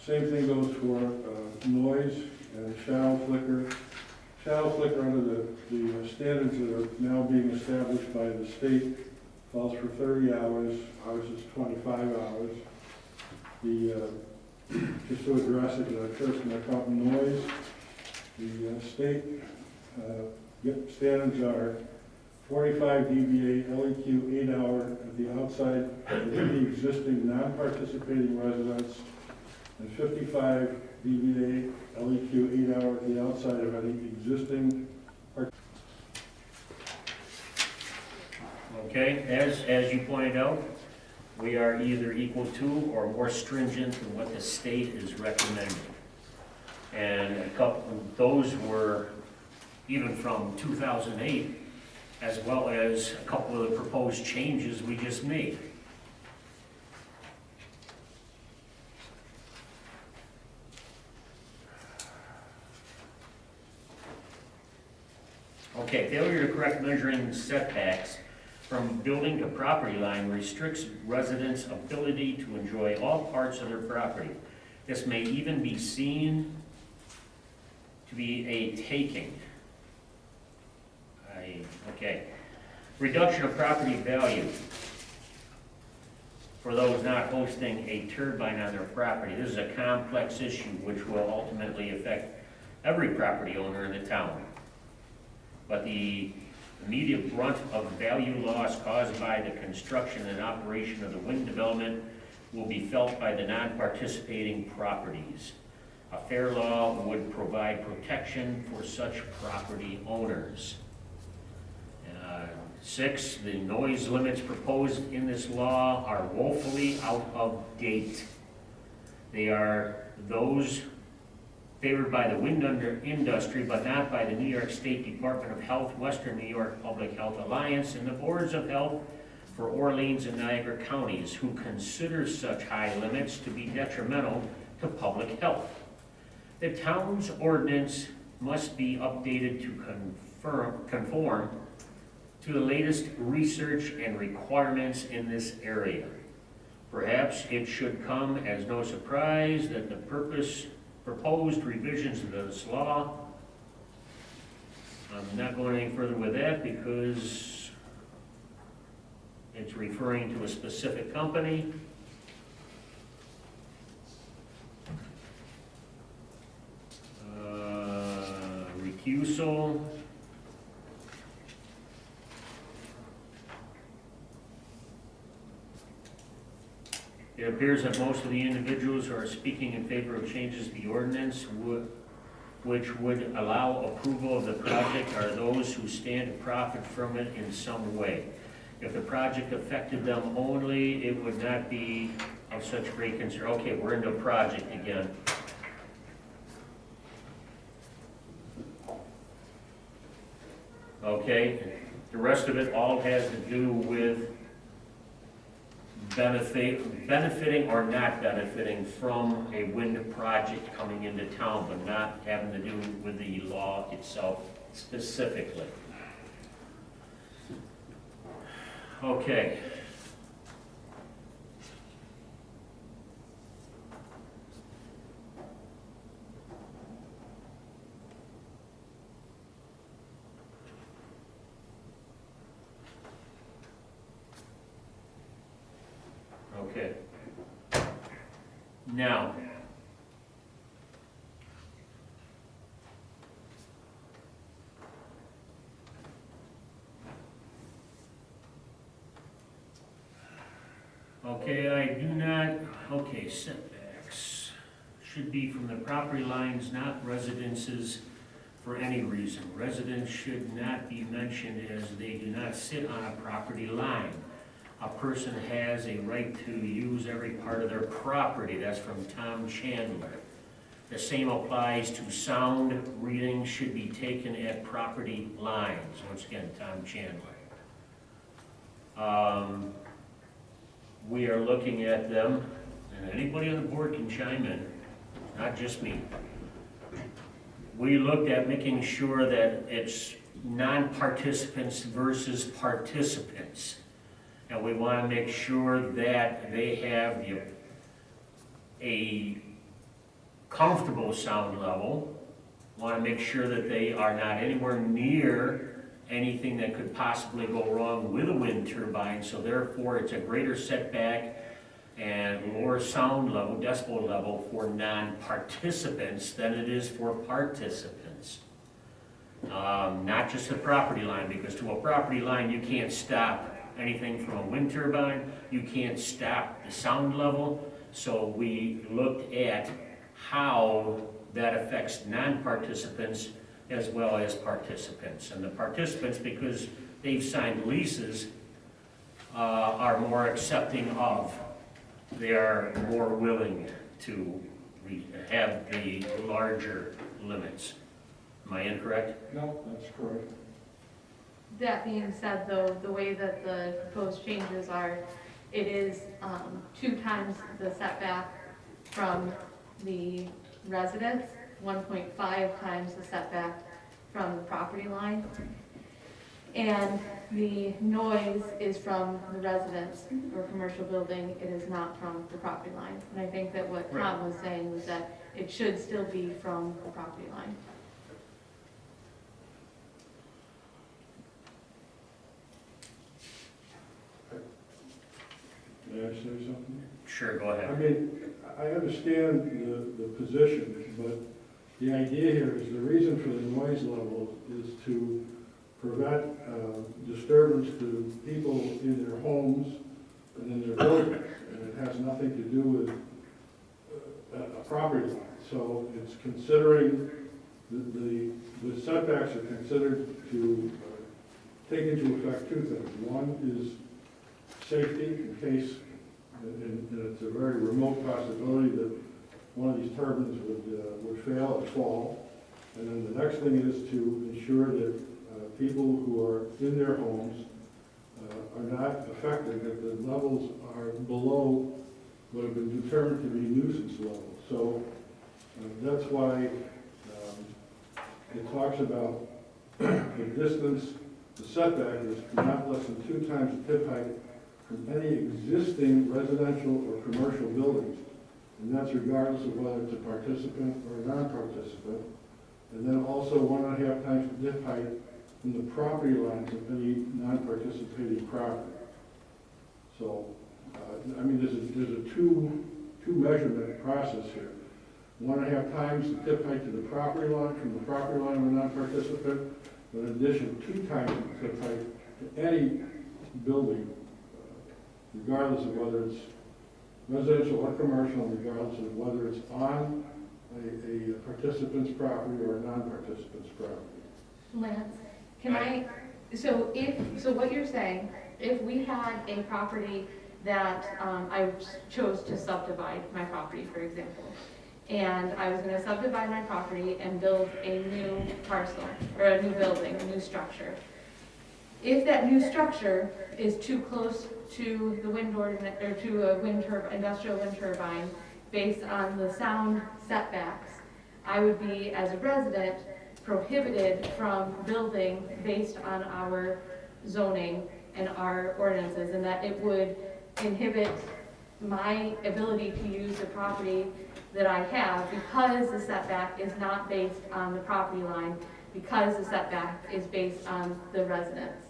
same thing goes for noise and shadow flicker. Shadow flicker under the standards that are now being established by the state calls for 30 hours. Ours is 25 hours. Just to address it, first when I talk noise, the state standards are 45 dBA LEQ 8 hour at the outside of any existing non-participating residence, and 55 dBA LEQ 8 hour at the outside of any existing. Okay, as you pointed out, we are either equal to or more stringent than what the state is recommending. And a couple, those were even from 2008, as well as a couple of the proposed changes we just made. Okay, failure to correct measuring setbacks from building to property line restricts residents' ability to enjoy all parts of their property. This may even be seen to be a taking. Okay. Reduction of property value for those not hosting a turbine on their property. This is a complex issue which will ultimately affect every property owner in the town. But the immediate brunt of value loss caused by the construction and operation of the wind development will be felt by the non-participating properties. A fair law would provide protection for such property owners. 6, the noise limits proposed in this law are woefully out of date. They are those favored by the wind industry, but not by the New York State Department of Health, Western New York Public Health Alliance, and the boards of health for Orleans and Niagara counties, who consider such high limits to be detrimental to public health. The town's ordinance must be updated to conform to the latest research and requirements in this area. Perhaps it should come as no surprise that the proposed revisions of this law, I'm not going any further with that because it's referring to a specific company. Recusal. It appears that most of the individuals who are speaking in favor of changes to the ordinance which would allow approval of the project are those who stand to profit from it in some way. If the project affected them only, it would not be of such great concern. Okay, we're into project again. Okay, the rest of it all has to do with benefiting or not benefiting from a wind project coming into town, but not having to do with the law itself specifically. Okay. Now, setbacks should be from the property lines, not residences for any reason. Residents should not be mentioned as they do not sit on a property line. A person has a right to use every part of their property. That's from Tom Chandler. The same applies to sound readings should be taken at property lines. Once again, Tom Chandler. We are looking at them, and anybody on the board can chime in, not just me. We looked at making sure that it's non-participants versus participants. And we want to make sure that they have a comfortable sound level. Want to make sure that they are not anywhere near anything that could possibly go wrong with a wind turbine, so therefore it's a greater setback and lower sound level, decibel level for non-participants than it is for participants. Not just the property line, because to a property line you can't stop anything from a wind turbine, you can't stop the sound level, so we looked at how that affects non-participants as well as participants. And the participants, because they've signed leases, are more accepting of. They are more willing to have the larger limits. Am I incorrect? No, that's correct. That being said, though, the way that the proposed changes are, it is 2 times the setback from the residence, 1.5 times the setback from the property line. And the noise is from the residence or commercial building, it is not from the property line. And I think that what Tom was saying was that it should still be from the property line. May I say something? Sure, go I ahead. mean, I understand the position, but the idea here is the reason for the noise level is to prevent disturbance to people in their homes and in their buildings. And it has nothing to do with a property line. So it's considering, the setbacks are considered to take into effect 2 things. One is safety in case, and it's a very remote possibility that one of these turbines would fail or fall. And then the next thing is to ensure that people who are in their homes are not affected, that the levels are below what have been determined to be nuisance levels. So that's why it talks about the distance, the setback is not less than 2 times the tip height from any existing residential or commercial buildings. And that's regardless of whether it's a participant or a non-participant. And then also 1.5 times the tip height from the property lines of any non-participating property. So, I mean, there's a two measurement process here. 1.5 times the tip height to the property line from the property line of a non-participant, but in addition, 2 times the tip height to any building, regardless of whether it's residential or commercial, regardless of whether it's on a participant's property or a non-participant's property. Lance, so what you're saying, if we had a property that I chose to subdivide my property, for example, and I was gonna subdivide my property and build a new parcel, or a new building, a new structure. If that new structure is too close to the wind ordinance, or to a industrial wind turbine, based on the sound setbacks, I would be, as a resident, prohibited from building based on our zoning and our ordinances, and that it would inhibit my ability to use the property that I have because the setback is not based on the property line, because the setback is based on the residence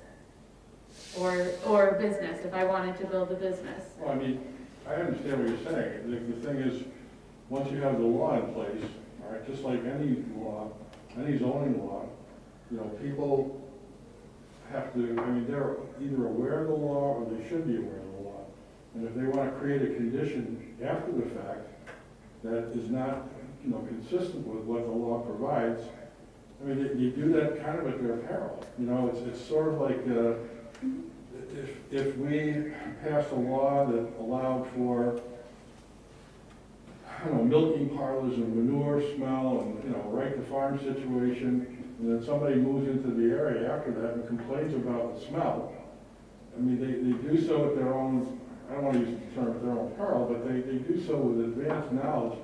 or business, if I wanted to build a business. Well, I mean, I understand what you're saying. The thing is, once you have the law in place, all right, just like any law, any zoning law, you know, people have to, I mean, they're either aware of the law or they should be aware of the law. And if they want to create a condition after the fact that is not, you know, consistent with what the law provides, I mean, they do that kind of at their peril. You know, it's sort of like, if we passed a law that allowed for, I don't know, milking parlors and manure smell and, you know, right to farm situation, and then somebody moves into the area after that and complains about the smell, I mean, they do so at their own, I don't want to use the term at their own peril, but they do so with advanced knowledge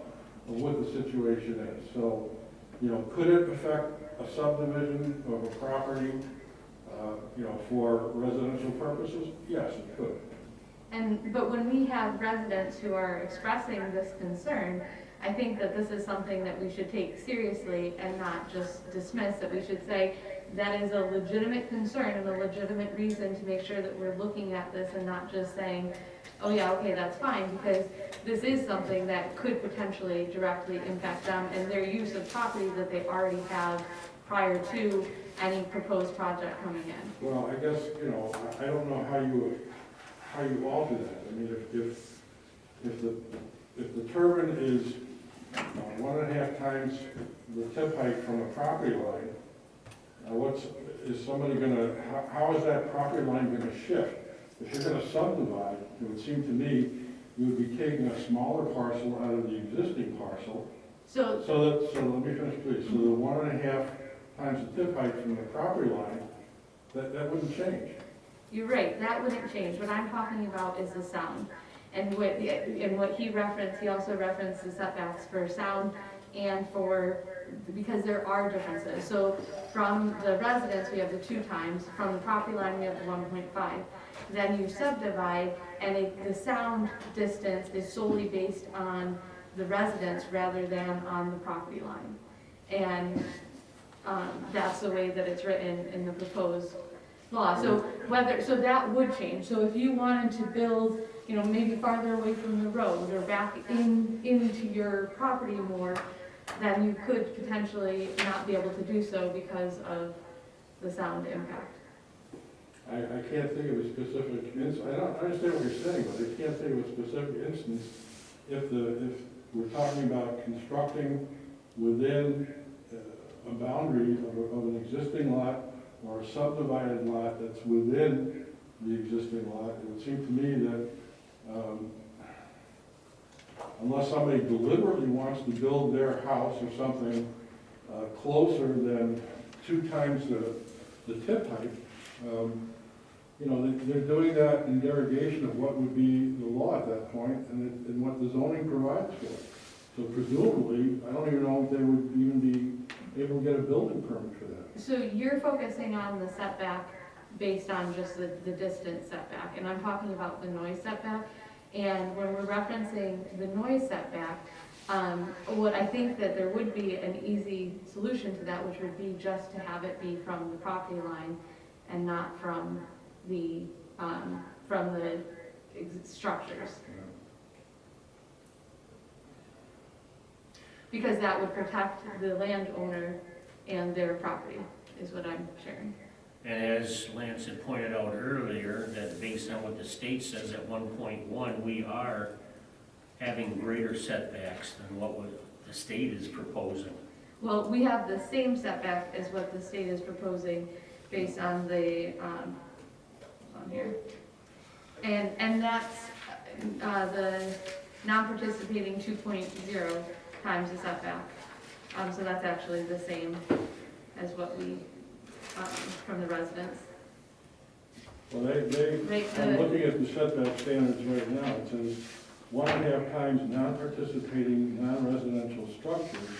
of what the situation is. So, you know, could it affect a subdivision of a property, you know, for residential purposes? Yes, it could. But when we have residents who are expressing this concern, I think that this is something that we should take seriously and not just dismiss, that we should say that is a legitimate concern and a legitimate reason to make sure that we're looking at this and not just saying, oh yeah, okay, that's fine, because this is something that could potentially directly impact them and their use of property that they already have prior to any proposed project coming in. Well, I guess, you know, I don't know how you alter that. I mean, if the turbine is 1.5 times the tip height from a property line, is somebody gonna, how is that property line gonna shift? If you're gonna subdivide, it would seem to me, you would be taking a smaller parcel out of the existing parcel. So So let me finish, please. So the 1.5 times the tip height from the property line, that wouldn't change. you're right, that wouldn't change. What I'm talking about is the sound. And what he referenced, he also referenced the setbacks for sound and because there are differences. So from the residence, we have the 2 times, from the property line, we have the 1.5. Then you subdivide, and the sound distance is solely based on the residence rather than on the property line. And that's the way that it's written in the proposed law. So that would change. So if you wanted to build, you know, maybe farther away from the road or back into your property more, then you could potentially not be able to do so because of the sound impact. I can't think of a specific instance. I don't understand what you're saying, but I can't think of a specific instance if we're talking about constructing within a boundary of an existing lot or a subdivided lot that's within the existing lot. It would seem to me that unless somebody deliberately wants to build their house or something closer than 2 times the tip height, you know, they're doing that in derogation of what would be the law at that point and what the zoning provides for. So presumably, I don't even know if they would even be able to get a building permit for that. So you're focusing on the setback based on just the distance setback, and I'm talking about the noise setback. And when we're referencing the noise setback, what I think that there would be an easy solution to that, which would be just to have it be from the property line and not from the structures. Because that would protect the landowner and their property, is what I'm sharing. And as Lance had pointed out earlier, that based on what the state says at 1.1, we are having greater setbacks than what the state is proposing. Well, we have the same setback as what the state is proposing based on the, on here. And that's the non-participating 2.0 times the setback. So that's actually the same as what we, from the residents. Well, I'm looking at the setback standards right now. It says 1.5 times non-participating non-residential structures.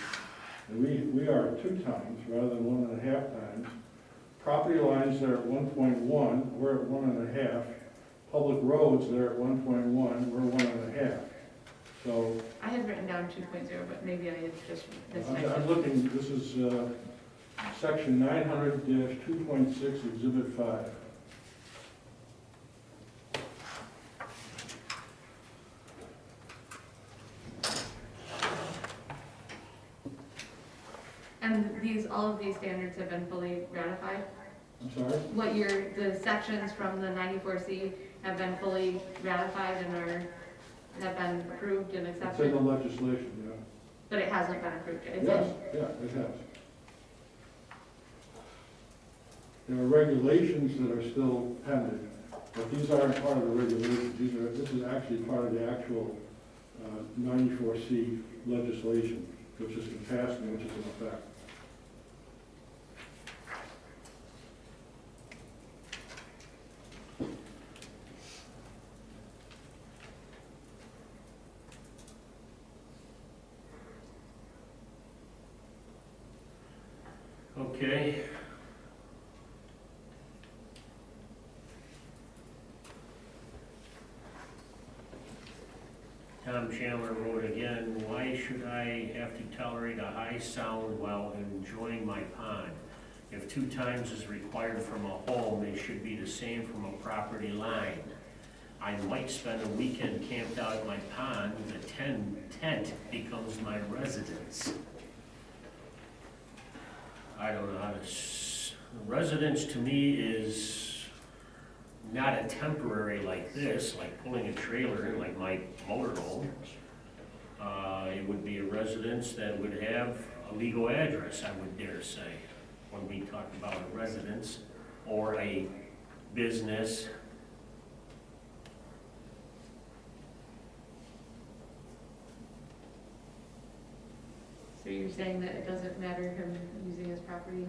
And we are 2 times rather than 1.5 times. Property lines, they're at 1.1, we're at 1.5. Public roads, they're at 1.1, we're 1.5. So I had written down 2.0, but maybe I had just mistyped I'm it. looking, this is section 900-2.6, exhibit 5. all of these standards have been fully ratified? I'm sorry? The sections from the 94C have been fully ratified and have been approved and It's in accepted? the legislation, yeah. But it hasn't been approved yet? It's Yes, in- yeah, it has. There are regulations that are still pending, but these aren't part of the regulations. This is actually part of the actual 94C legislation, which has been passed and which is in effect. Okay. Tom Chandler wrote again, why should I have to tolerate a high sound while enjoying my pond? If 2 times is required from a home, it should be the same from a property line. I might spend a weekend camped out at my pond, the tent becomes my residence. I don't know how to, residence to me is not a temporary like this, like pulling a trailer in like my motorhome. It would be a residence that would have a legal address, I would dare say, when we talk about a residence or a business. So you're saying that it doesn't matter him using his property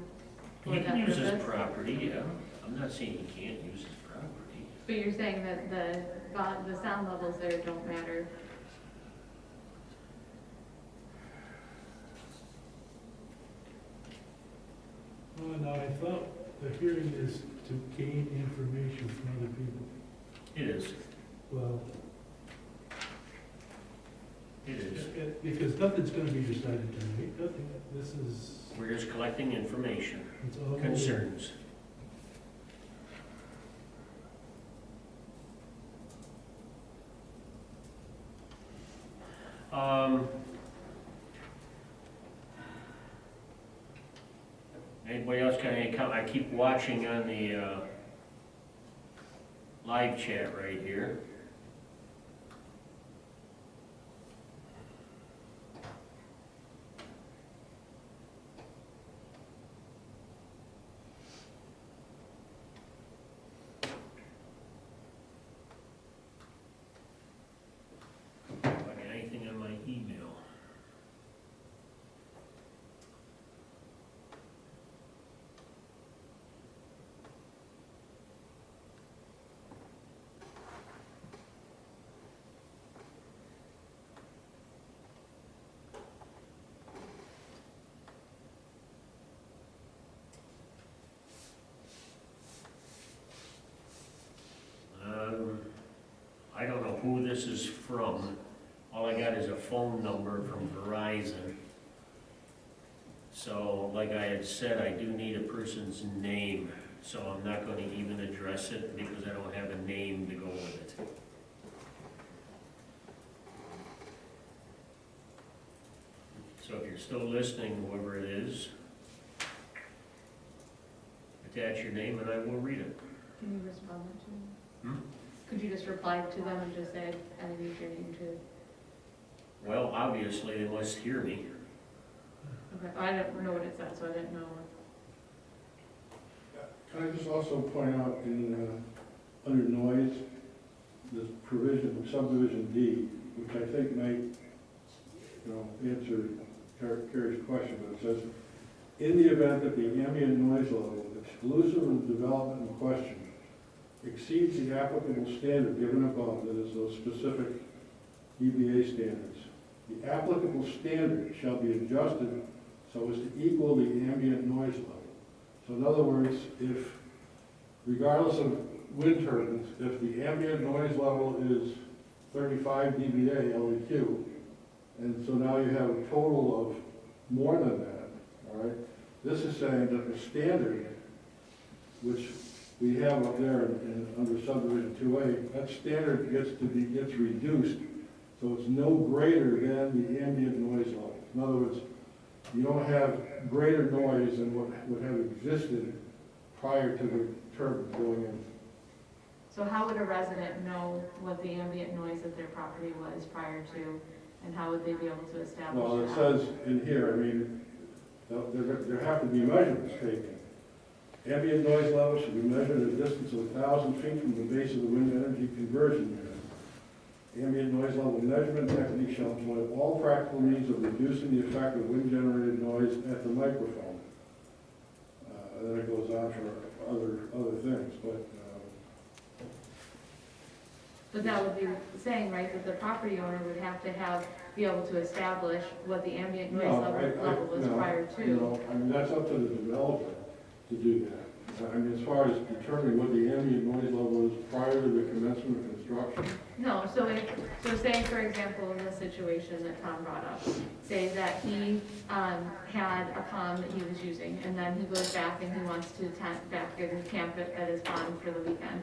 for He that can use his purpose? property, yeah. I'm not saying he can't use his property. But you're saying that the sound levels there don't matter? No, I thought the hearing is to gain information from other people. It is, Well, it is. because nothing's gonna be decided tonight, nothing, this is, We're just collecting information, it's all. concerns. Anybody else got any comment? I keep watching on the live chat right here. If I got anything on my email. I don't know who this is from. All I got is a phone number from Verizon. So, like I had said, I do need a person's name, so I'm not going to even address it because I don't have a name to go with it. So if you're still listening, whoever it is, attach your name and I will read it. Can you respond to them? Hmm? Could you just reply to them and just say, I need your name to? Well, obviously, they must hear me. Okay, I don't know what it said, so I didn't know. Can I just also point out in, under noise, this provision, subdivision D, which I think might, answer Carrie's question, but it says, in the event that the ambient noise level exclusive of the development in question exceeds the applicable standard given above, that is those specific EBA standards, the applicable standard shall be adjusted so as to equal the ambient noise level. So in other words, if, regardless of wind turbines, if the ambient noise level is 35 dBA LEQ, and so now you have a total of more than that, all right? This is saying that the standard, which we have up there under subdivision 2A, that standard gets reduced, so it's no greater than the ambient noise level. In other words, you don't have greater noise than what would have existed prior to the turbine going in. So how would a resident know what the ambient noise of their property was prior to, and how would they be able to establish Well, it that? says in here, I mean, there have to be measurements taken. Ambient noise level should be measured at a distance of 1,000 feet from the base of the wind energy conversion unit. Ambient noise level measurement technique shall employ all practical means of reducing the effect of wind-generated noise at the microphone. Then it goes on for other things, But that would be saying, right, that the property owner would have to be able to establish what the ambient noise No, level was no, prior you to. know, I mean, that's up to the developer to do that. I mean, as far as determining what the ambient noise level is prior to the commencement of construction, No, so say, for example, in the situation that Tom brought up, say that he had a pond that he was using, and then he goes back and he wants to tent back and camp at his pond for the weekend.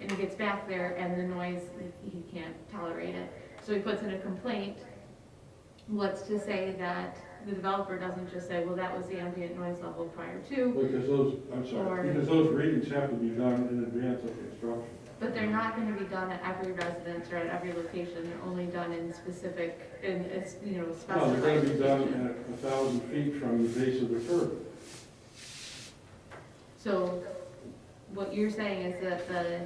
And he gets back there and the noise, he can't tolerate it. So he puts in a complaint. What's to say that the developer doesn't just say, well, that was the ambient noise level prior to, because those readings have to be done in advance of construction. but they're not gonna be done at every residence or at every location. They're only done in specific, No, they're specified going to be done locations. at 1,000 feet from the base of the turbine. So what you're saying is that the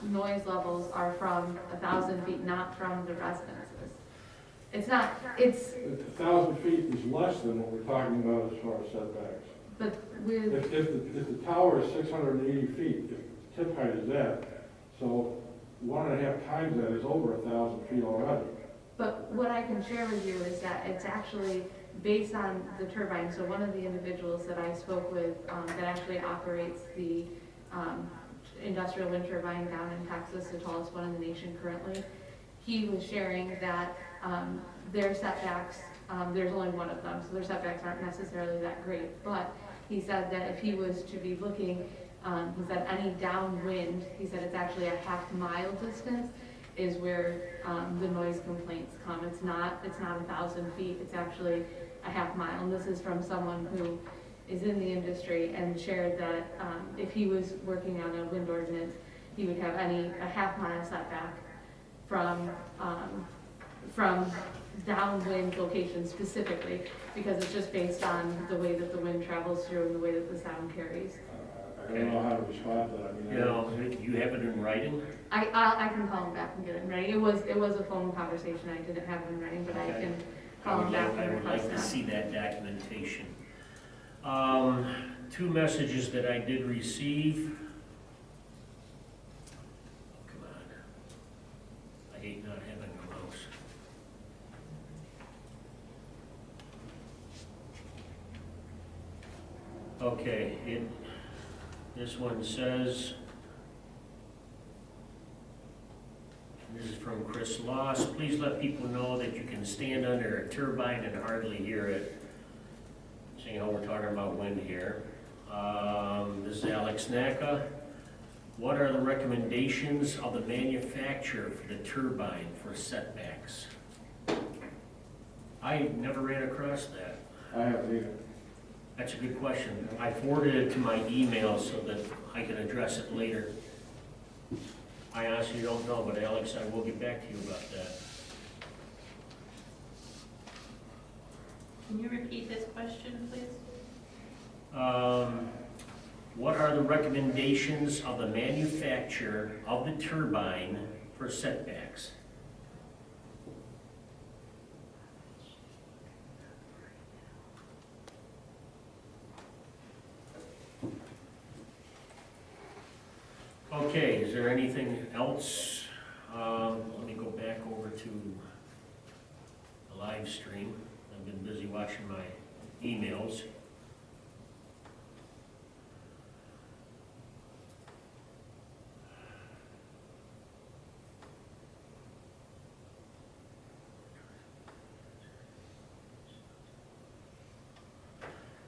noise levels are from 1,000 feet, not from the residences. It's not, it's, 1,000 feet is less than what we're talking about as far as setbacks. but with, If the tower is 680 feet, if the tip height is that, so 1.5 times that is over 1,000 feet already. but what I can share with you is that it's actually based on the turbine. So one of the individuals that I spoke with that actually operates the industrial wind turbine down in Texas, the tallest one in the nation currently, he was sharing that their setbacks, there's only one of them, so their setbacks aren't necessarily that great. But he said that if he was to be looking, he said any downwind, he said it's actually a half-mile distance is where the noise complaints come. It's not 1,000 feet, it's actually a half-mile. And this is from someone who is in the industry and shared that if he was working on a wind ordinance, he would have a half-mile setback from downwind locations specifically, because it's just based on the way that the wind travels through and the way that the sound carries. I don't know how to respond to that. I mean, You know, you have it in writing? I can call him back and get it in writing. It was a phone conversation. I didn't have it in writing, but I Okay. can call him back I and would like request to that. see that documentation. Two messages that I did receive. Come on. I hate not having a mouse. Okay, this one says, this is from Chris Loss. Please let people know that you can stand under a turbine and hardly hear it. Seeing how we're talking about wind here. This is Alex Naka. What are the recommendations of the manufacturer for the turbine for setbacks? I never ran across that. I haven't either. That's a good question. I forwarded it to my email so that I can address it later. I honestly don't know, but Alex, I will get back to you about that. Can you repeat this question, please? What are the recommendations of the manufacturer of the turbine for setbacks? Okay, is there anything else? Let me go back over to the live stream. I've been busy watching my emails.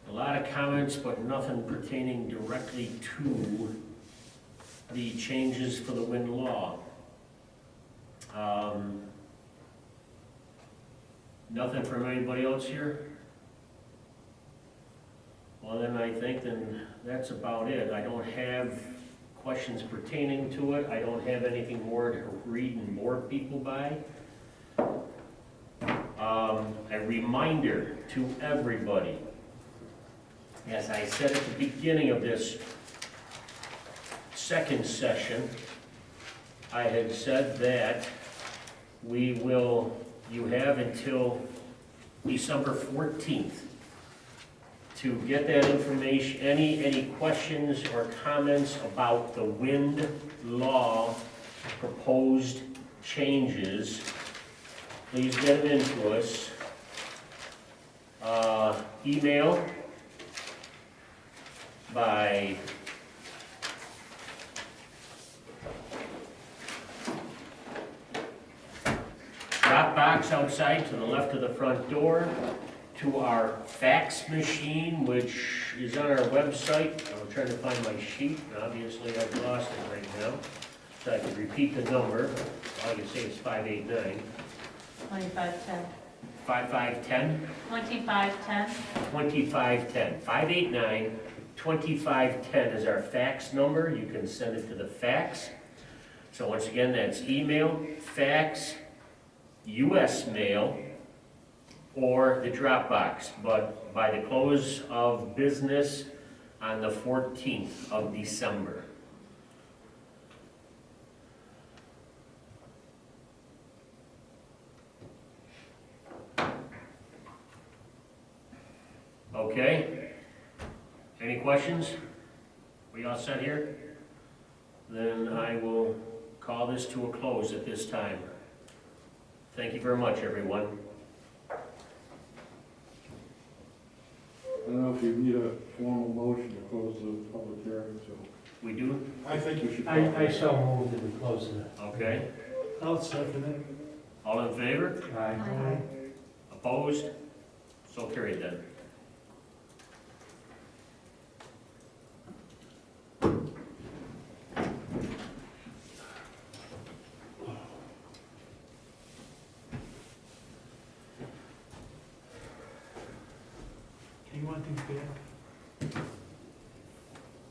A lot of comments, but nothing pertaining directly to the changes for the wind law. Nothing from anybody else here? Well, then I think then that's about it. I don't have questions pertaining to it. I don't have anything more to read and bore people by. A reminder to everybody, as I said at the beginning of this second session, I had said that you have until December 14th to get that information, any questions or comments about the wind law proposed changes, please get them into us. Email by Dropbox outside to the left of the front door, to our fax machine, which is on our website. I'm trying to find my sheet, and obviously I've lost it right now. So I could repeat the number. All I can say is 589. 2510. 5510? 2510. 2510. 589 2510 is our fax number. You can send it to the fax. So once again, that's email, fax, US mail, or the Dropbox, but by the close of business on the 14th of December. Okay? Any questions? We all set here? Then I will call this to a close at this time. Thank you very much, everyone. I don't know if you need a formal motion to close the public hearing, so. We do? I think you should. I so moved that we close it. Okay. I'll second it. All in favor? Aye. Opposed? So carried then. Do you want these back?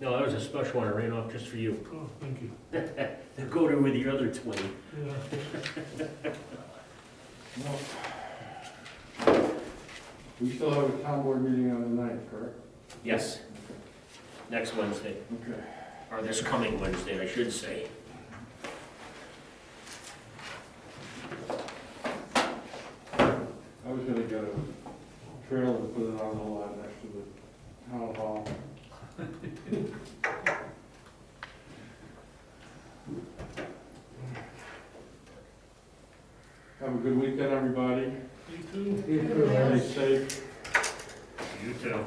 No, that was a special one I ran off just for you. Oh, thank you. Now go to with your other 20. Yeah. We still have a town board meeting on the 9th, correct? Yes. Next Wednesday, Okay. or this coming Wednesday, I should say. I was gonna get a trailer to put it on the lot next to the town hall. Have a good weekend, everybody. You too. You too, Stay safe. You too.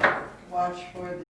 Watch for the